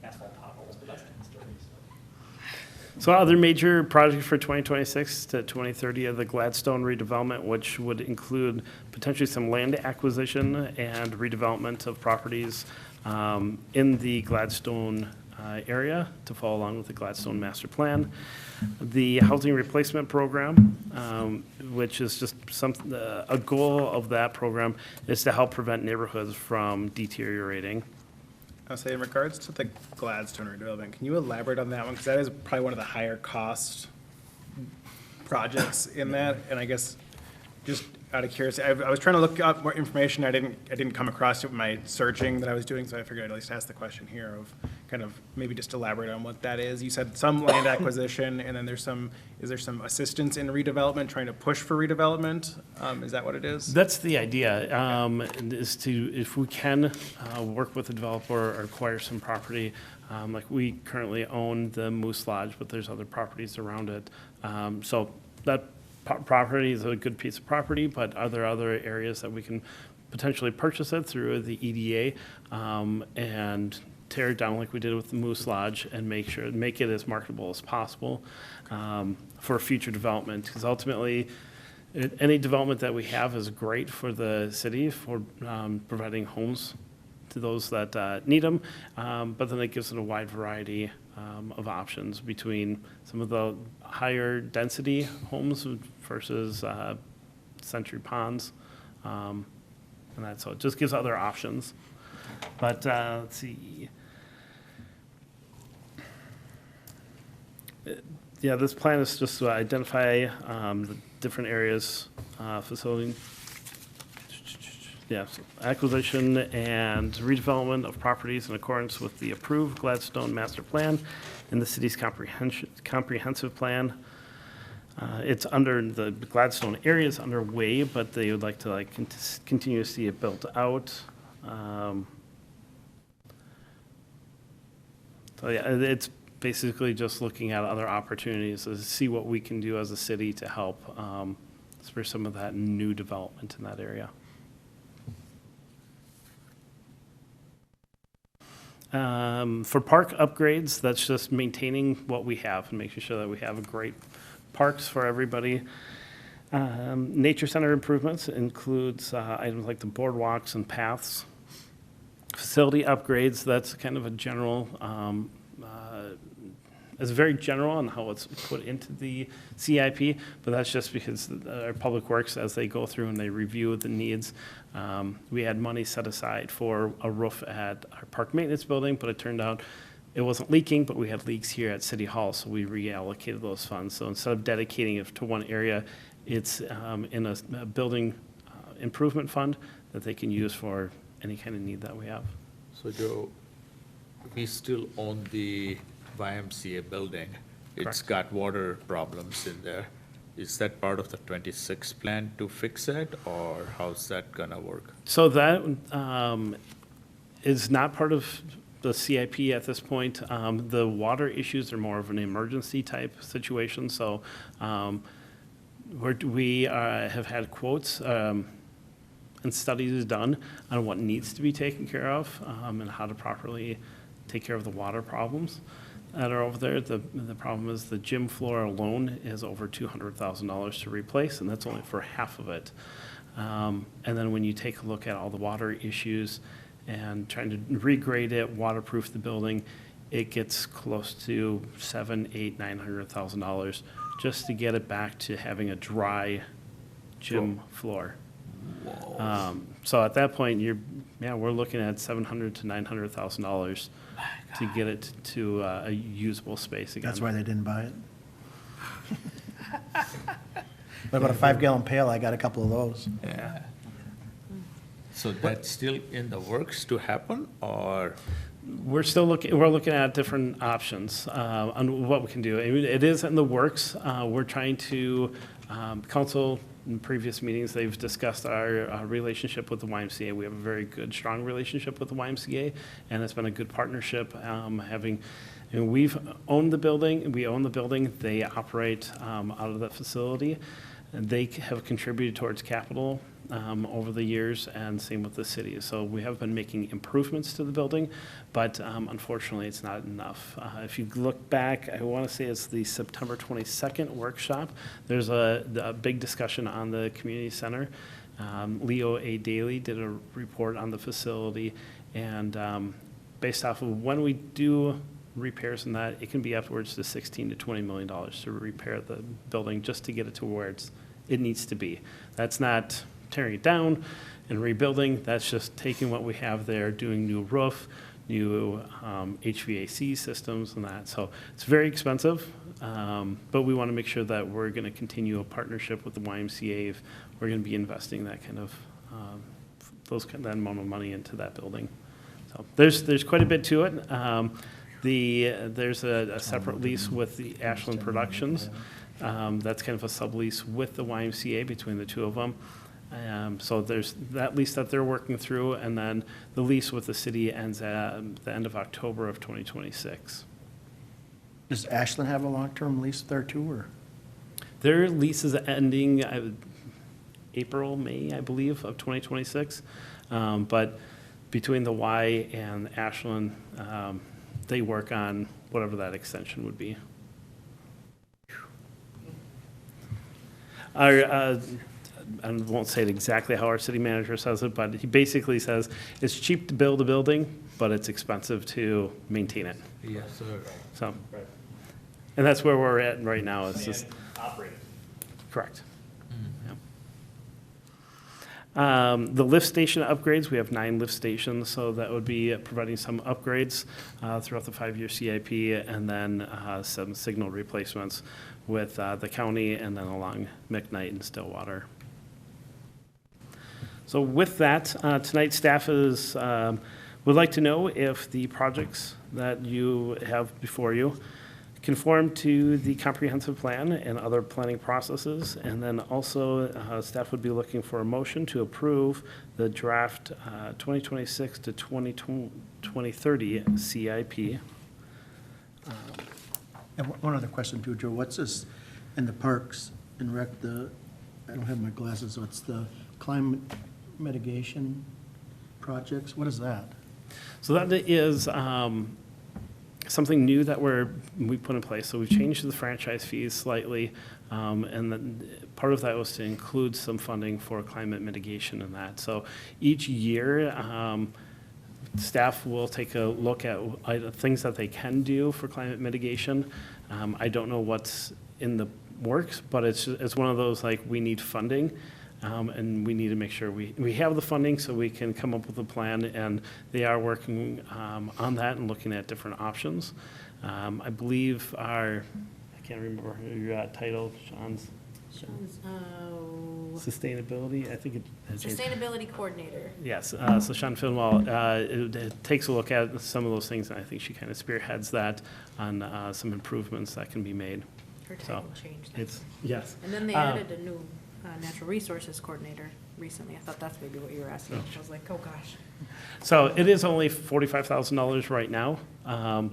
asphalt potholes, but that's a different story, so. So other major projects for 2026 to 2030 are the Gladstone redevelopment, which would include potentially some land acquisition and redevelopment of properties in the Gladstone area to follow along with the Gladstone master plan. The housing replacement program, which is just a goal of that program is to help prevent neighborhoods from deteriorating. I'll say in regards to the Gladstone redevelopment, can you elaborate on that one? Because that is probably one of the higher cost projects in that. And I guess, just out of curiosity, I was trying to look up more information. I didn't come across it with my searching that I was doing, so I figured I'd at least ask the question here of kind of maybe just elaborate on what that is. You said some land acquisition, and then is there some assistance in redevelopment, trying to push for redevelopment? Is that what it is? That's the idea, is to, if we can, work with the developer or acquire some property. Like we currently own the Moose Lodge, but there's other properties around it. So that property is a good piece of property, but are there other areas that we can potentially purchase it through the EDA and tear it down like we did with the Moose Lodge and make it as marketable as possible for future development. Because ultimately, any development that we have is great for the city for providing homes to those that need them, but then it gives it a wide variety of options between some of the higher density homes versus Century Ponds. And that, so it just gives other options. But let's see. Yeah, this plan is just to identify the different areas, facility. Yeah, so acquisition and redevelopment of properties in accordance with the approved Gladstone Master Plan and the city's comprehensive plan. It's under, the Gladstone area is underway, but they would like to continue to see it built out. So yeah, it's basically just looking at other opportunities to see what we can do as a city to help for some of that new development in that area. For park upgrades, that's just maintaining what we have and making sure that we have great parks for everybody. Nature center improvements includes items like the boardwalks and paths. Facility upgrades, that's kind of a general, it's very general on how it's put into the CIP, but that's just because our public works, as they go through and they review the needs, we had money set aside for a roof at our park maintenance building, but it turned out it wasn't leaking, but we had leaks here at City Hall, so we reallocated those funds. So instead of dedicating it to one area, it's in a building improvement fund that they can use for any kind of need that we have. So Joe, we still own the YMCA building. It's got water problems in there. Is that part of the 26 plan to fix it, or how's that gonna work? So that is not part of the CIP at this point. The water issues are more of an emergency type situation. So we have had quotes and studies done on what needs to be taken care of and how to properly take care of the water problems that are over there. The problem is the gym floor alone is over $200,000 to replace, and that's only for half of it. And then when you take a look at all the water issues and trying to regrade it, waterproof the building, it gets close to $700,000, $800,000, $900,000 just to get it back to having a dry gym floor. So at that point, we're looking at $700,000 to $900,000 to get it to a usable space again. That's why they didn't buy it. What about a 5-gallon pail? I got a couple of those. Yeah. So that's still in the works to happen, or? We're looking at different options on what we can do. I mean, it is in the works. We're trying to, council in previous meetings, they've discussed our relationship with the YMCA. We have a very good, strong relationship with the YMCA, and it's been a good partnership. We've owned the building. We own the building. They operate out of that facility. And they have contributed towards capital over the years, and same with the city. So we have been making improvements to the building, but unfortunately, it's not enough. If you look back, I want to say it's the September 22nd workshop. There's a big discussion on the community center. Leo A. Daly did a report on the facility, and based off of when we do repairs in that, it can be upwards to $16 to $20 million to repair the building just to get it to where it needs to be. That's not tearing it down and rebuilding. That's just taking what we have there, doing new roof, new HVAC systems and that. So it's very expensive, but we want to make sure that we're going to continue a partnership with the YMCA if we're going to be investing that kind of that amount of money into that building. So there's quite a bit to it. There's a separate lease with the Ashland Productions. That's kind of a sublease with the YMCA between the two of them. So there's that lease that they're working through, and then the lease with the city ends at the end of October of 2026. Does Ashland have a long-term lease there too, or? Their lease is ending April, May, I believe, of 2026. But between the Y and Ashland, they work on whatever that extension would be. Our, I won't say it exactly how our city manager says it, but he basically says it's cheap to build a building, but it's expensive to maintain it. Yes, sir. So, and that's where we're at right now. It's just correct. Yep. The lift station upgrades, we have 9 lift stations, so that would be providing some upgrades throughout the 5-year CIP, and then some signal replacements with the county and then along McKnight and Stillwater. So with that, tonight staff is, would like to know if the projects that you have before you conform to the comprehensive plan and other planning processes. And then also, staff would be looking for a motion to approve the draft 2026 to 2030 CIP. And one other question too, Joe, what's this in the parks and rec, I don't have my glasses, so it's the climate mitigation projects, what is that? So that is something new that we put in place. So we've changed the franchise fees slightly, and then part of that was to include some funding for climate mitigation in that. So each year, staff will take a look at things that they can do for climate mitigation. I don't know what's in the works, but it's one of those, like, we need funding. And we need to make sure we have the funding so we can come up with a plan, and they are working on that and looking at different options. I believe I can't remember your title, Sean's sustainability, I think it. Sustainability coordinator. Yes, so Sean Finwell it takes a look at some of those things, and I think she kind of spearheads that on some improvements that can be made. Her So, title changed. It's, yes. And then they added a new natural resources coordinator recently. I thought that's maybe what you were asking. I was like, oh, gosh. So it is only $45,000 right now,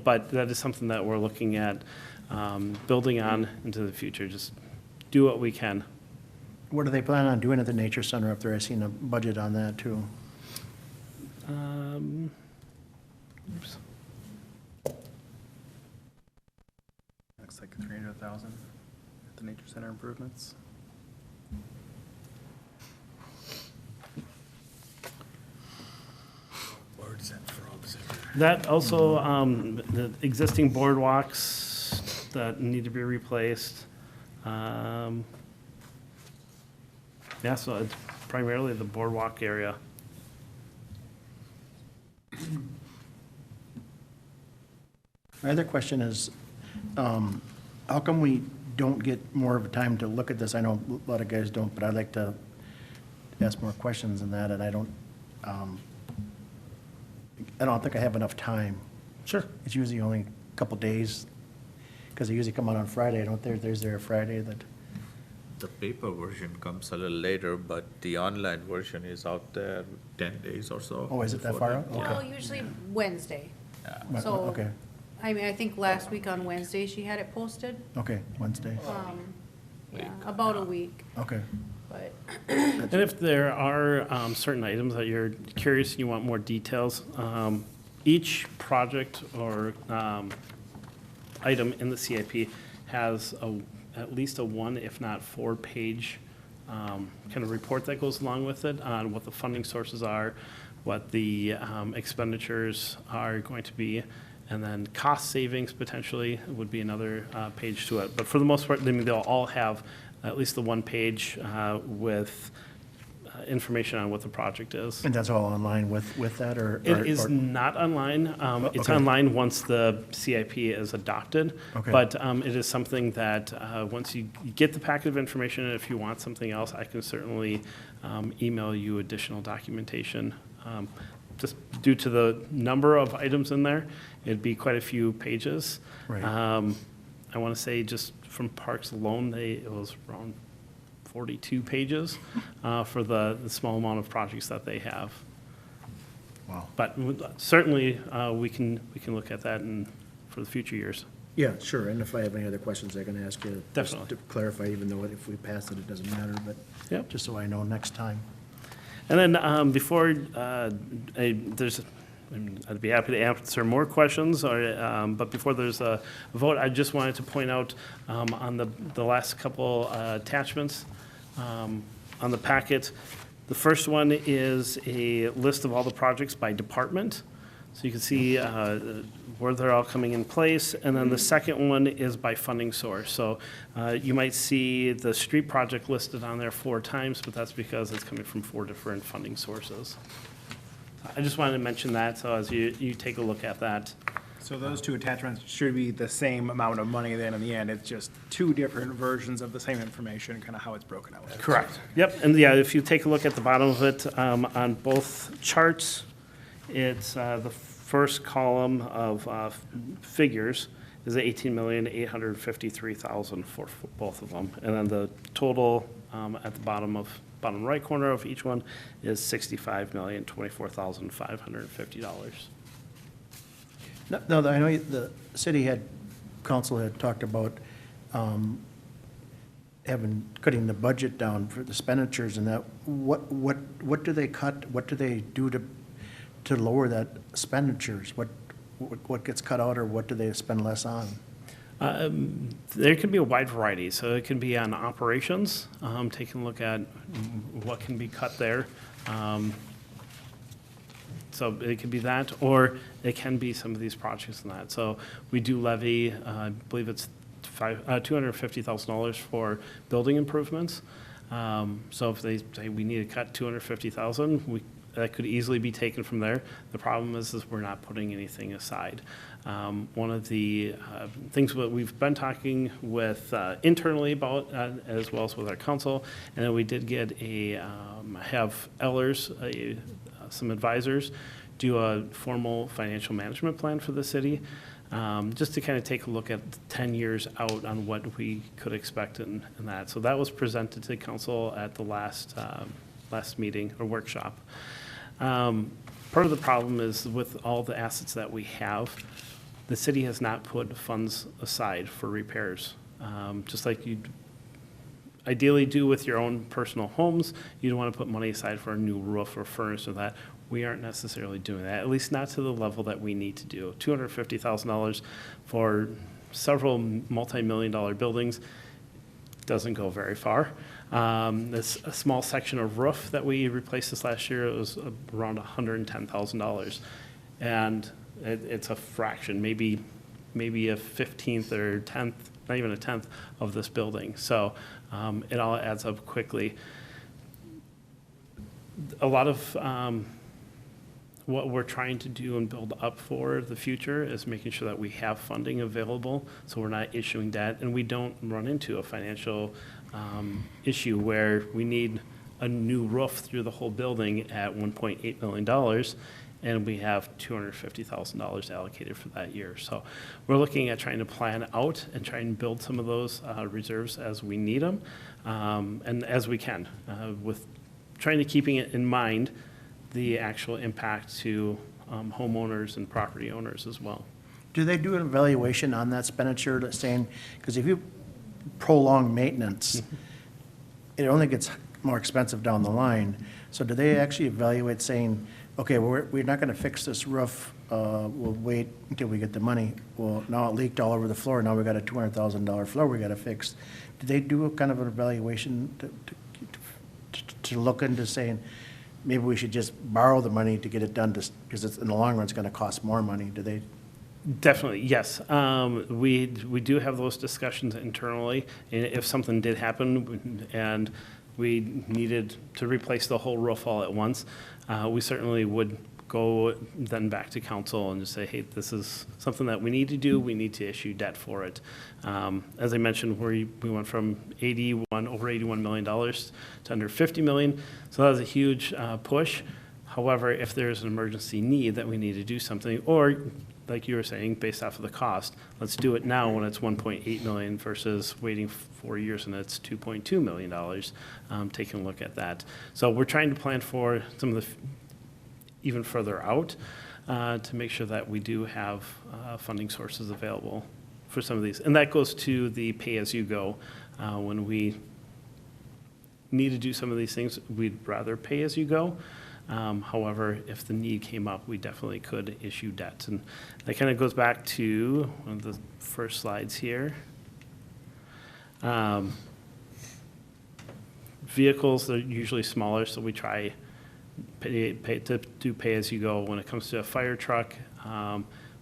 but that is something that we're looking at building on into the future. Just do what we can. What do they plan on doing at the nature center up there? I seen a budget on that too. Oops. Looks like 300,000 at the nature center improvements. That also, the existing boardwalks that need to be replaced. Yeah, so it's primarily the boardwalk area. My other question is, how come we don't get more of a time to look at this? I know a lot of guys don't, but I'd like to ask more questions than that, and I don't think I have enough time. Sure. It's usually only a couple days, because they usually come out on Friday, don't they? There's there a Friday that, The paper version comes a little later, but the online version is out there 10 days or so. oh, is it that before far out? that. Okay. Well, usually Wednesday. Well, So, okay, I mean, I think last week on Wednesday she had it posted. okay, Wednesday, Yeah, about a week, okay. but And if there are certain items that you're curious and you want more details, each project or item in the CIP has at least a 1, if not 4-page kind of report that goes along with it on what the funding sources are, what the expenditures are going to be, and then cost savings potentially would be another page to it. But for the most part, I mean, they'll all have at least the 1 page with information on what the project is. And that's all online with that, or? It is not online. It's okay. online once the CIP is adopted. Okay. But it is something that, once you get the packet of information, and if you want something else, I can certainly email you additional documentation. Just due to the number of items in there, it'd be quite a few pages. Right. I want to say just from Parks alone, it was around 42 pages for the small amount of projects that they have. Wow. But certainly, we can look at that for the future years. Yeah, sure, and if I have any other questions, I can ask you. just Definitely. To clarify, even though if we pass it, it doesn't matter, but Yep. just so I know next time. And then I'd be happy to answer more questions, but before there's a vote, I just wanted to point out on the last couple attachments on the packet. The first one is a list of all the projects by department. So you can see where they're all coming in place. And then the second one is by funding source. So you might see the street project listed on there 4 times, but that's because it's coming from 4 different funding sources. I just wanted to mention that, so as you take a look at that. So those 2 attachments should be the same amount of money then in the end. It's just 2 different versions of the same information, kind of how it's broken out. Correct. Yep, and yeah, if you take a look at the bottom of it, on both charts, it's the first column of figures is $18,853,000 for both of them. And then the total at the bottom right corner of each one is $65,024,550. No, I know the council had talked about cutting the budget down for the expenditures and that. What do they cut? What do they do to lower that expenditures? What gets cut out, or what do they spend less on? There can be a wide variety. So it can be on operations, taking a look at what can be cut there. So it could be that, or it can be some of these projects and that. So we do levy, I believe it's $250,000 for building improvements. So if they say we need to cut $250,000, that could easily be taken from there. The problem is we're not putting anything aside. One of the things that we've been talking with internally about, as well as with our council, and then we did get have Ellers, some advisors, do a formal financial management plan for the city, just to kind of take a look at 10 years out on what we could expect in that. So that was presented to council at the last meeting or workshop. Part of the problem is with all the assets that we have, the city has not put funds aside for repairs. Just like you ideally do with your own personal homes, you don't want to put money aside for a new roof or furnace or that. We aren't necessarily doing that, at least not to the level that we need to do. $250,000 for several multi-million-dollar buildings doesn't go very far. This a small section of roof that we replaced this last year, it was around $110,000. And it's a fraction, maybe a 15th or 10th, not even a 10th of this building. So it all adds up quickly. A lot of what we're trying to do and build up for the future is making sure that we have funding available, so we're not issuing debt, and we don't run into a financial issue where we need a new roof through the whole building at $1.8 million, and we have $250,000 allocated for that year. So we're looking at trying to plan out and try and build some of those reserves as we need them, and as we can, with trying to keeping it in mind the actual impact to homeowners and property owners as well. Do they do an evaluation on that expenditure that's saying, because if you prolong maintenance, it only gets more expensive down the line. So do they actually evaluate saying, okay, we're not gonna fix this roof, we'll wait until we get the money. Well, now it leaked all over the floor, now we got a $200,000 floor we gotta fix. Do they do a kind of an evaluation to look into saying, maybe we should just borrow the money to get it done, because in the long run, it's gonna cost more money? Do they? Definitely, yes. We do have those discussions internally, and if something did happen and we needed to replace the whole roof all at once, we certainly would go then back to council and just say, hey, this is something that we need to do, we need to issue debt for it. As I mentioned, we went from over $81 million to under $50 million, so that was a huge push. However, if there's an emergency need that we need to do something, or like you were saying, based off of the cost, let's do it now when it's $1.8 million versus waiting 4 years and it's $2.2 million, taking a look at that. So we're trying to plan for some of the even further out to make sure that we do have funding sources available for some of these. And that goes to the pay-as-you-go when we need to do some of these things, we'd rather pay as you go. However, if the need came up, we definitely could issue debt. And that kind of goes back to one of the first slides here. Vehicles are usually smaller, so we try to do pay as you go. When it comes to a fire truck,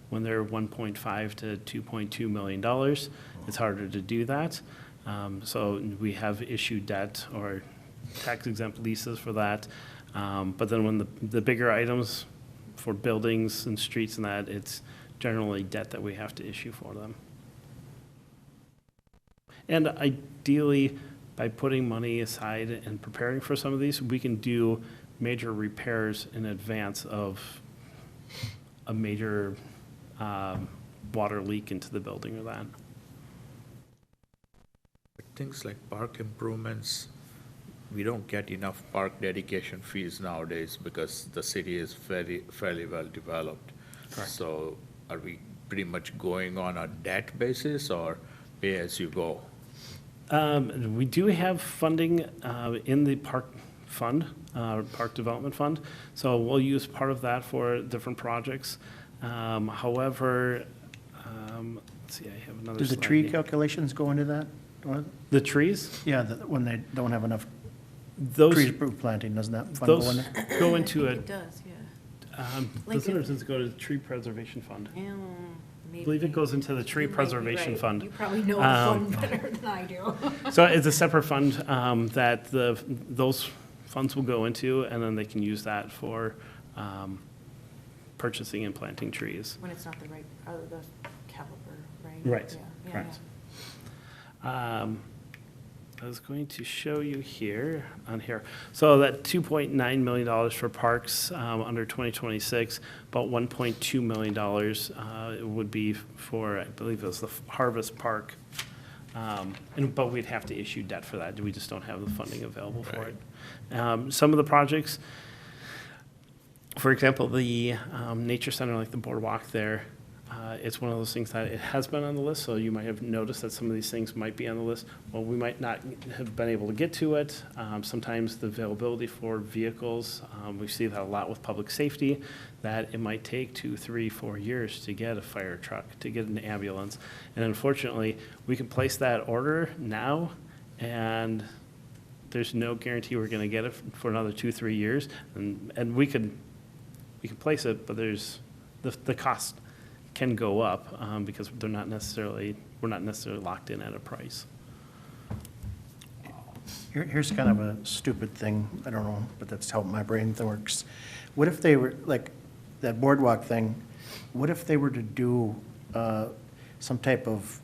when they're $1.5 to $2.2 million, it's harder to do that. So we have issued debt or tax exempt leases for that. But then when the bigger items for buildings and streets and that, it's generally debt that we have to issue for them. And ideally, by putting money aside and preparing for some of these, we can do major repairs in advance of a major water leak into the building or that. Things like park improvements, we don't get enough park dedication fees nowadays because the city is fairly well developed. Correct. So are we pretty much going on a debt basis or pay as you go? We do have funding in the park fund, park development fund. So we'll use part of that for different projects. However, let's see, I have another Do the slide tree here. calculations go into that? Or- The trees? Yeah, when they don't have enough Those, trees approved planting, doesn't that fund go in those there? go into a, It does, yeah. the Like senators go to the tree preservation fund. Yeah, I believe it goes into the tree You might be preservation right. fund. You probably know the Um, fund better than I do. So it's a separate fund that those funds will go into, and then they can use that for purchasing and planting trees. When it's not the right, the caliber, right? Right, Yeah, correct. I was going to show you here, on here. So that $2.9 million for parks under 2026, about $1.2 million would be for, I believe it was the Harvest Park. But we'd have to issue debt for that. We just don't have the funding available for it. Some of the projects, for example, the nature center, like the boardwalk there, it's one of those things that it has been on the list, so you might have noticed that some of these things might be on the list. Well, we might not have been able to get to it. Sometimes the availability for vehicles, we see that a lot with public safety, that it might take 2, 3, 4 years to get a fire truck, to get an ambulance. And unfortunately, we can place that order now, and there's no guarantee we're gonna get it for another 2, 3 years. And we can place it, but there's, the cost can go up because we're not necessarily locked in at a price. Here's kind of a stupid thing, I don't know, but that's how my brain works. What if they were, like, that boardwalk thing, what if they were to do some type of,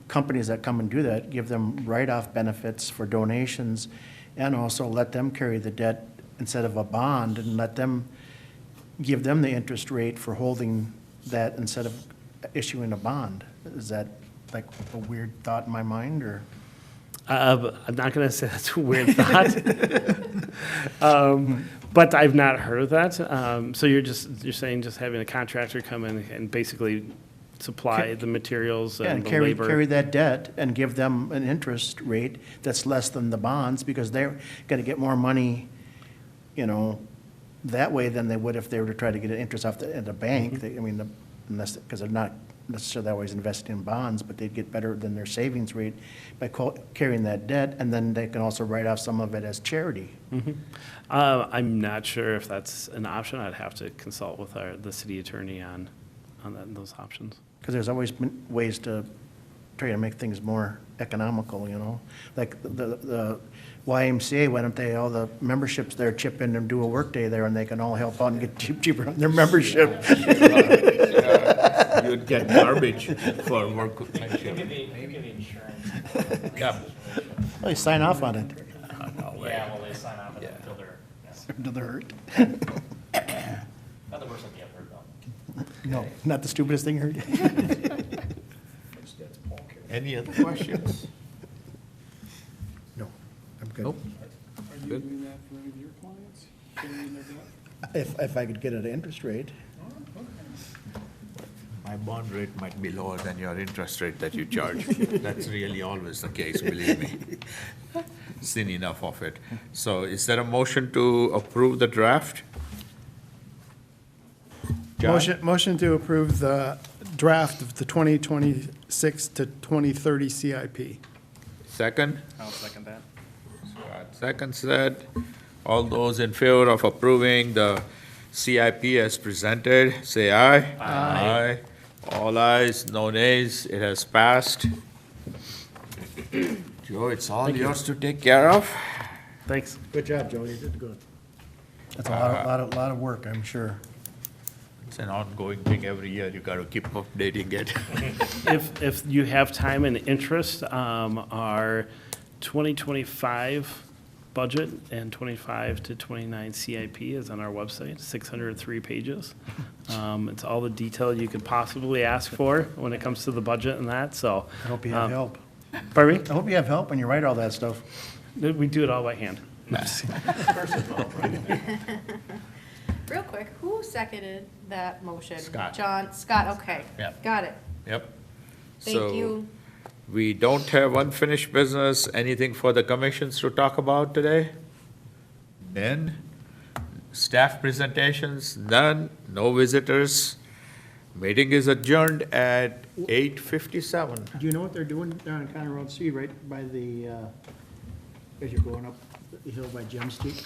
companies that come and do that, give them write-off benefits for donations, and also let them carry the debt instead of a bond, and let them, give them the interest rate for holding that instead of issuing a bond? Is that like a weird thought in my mind, or? I'm not going to say that's a weird thought, but I've not heard of that. So you're saying just having a contractor come in and basically supply the materials Yeah, and and the carry labor. that debt and give them an interest rate that's less than the bonds, because they're gonna get more money, you know, that way than they would if they were to try to get an interest off at a bank. I mean, unless, because they're not necessarily always investing in bonds, but they'd get better than their savings rate by carrying that debt, and then they can also write off some of it as charity. I'm not sure if that's an option. I'd have to consult with the city attorney on those options. Because there's always been ways to try to make things more economical, you know? Like the YMCA, why don't they, all the memberships there chip in and do a workday there, and they can all help out and get cheaper on their membership? You'd get garbage for workmanship. Maybe the insurance. Yeah. Well, you sign off on it. No way. Yeah, well, they sign off until they're, Until they're hurt. not the worst that get hurt though. No, not the stupidest thing heard. Any other questions? No, I'm good. Nope. Are you Good. doing that for any of your clients? Carrying their debt? If I could get an interest rate. Oh, okay. My my bond rate might be lower than your interest rate that you charge. That's really always the case, believe me. Seen enough of it. So is there a motion to approve the draft? John? Motion to approve the draft of the 2026 to 2030 CIP. Second? I'll second that. Scott seconds that. All those in favor of approving the CIP as presented, say aye. Aye. All ayes, no nays, it has passed. Joe, it's all yours to take care of. Thanks. Good job, Joe, you did good. That's a lot of work, I'm sure. It's an ongoing thing every year, you gotta keep updating it. If you have time and interest, our 2025 budget and 25 to 29 CIP is on our website, 603 pages. It's all the detail you could possibly ask for when it comes to the budget and that, so. I hope you have help. Pardon me? I hope you have help when you write all that stuff. We do it all by hand. Real quick, who seconded that motion? Scott. Scott, okay. Yep. Got it. Yep. Thank So, you. we don't have unfinished business, anything for the commissions to talk about today? Then, staff presentations, none, no visitors. Meeting is adjourned at 8:57. Do you know what they're doing down in Conner Road C, right by the, as you're going up the hill by Jim Street?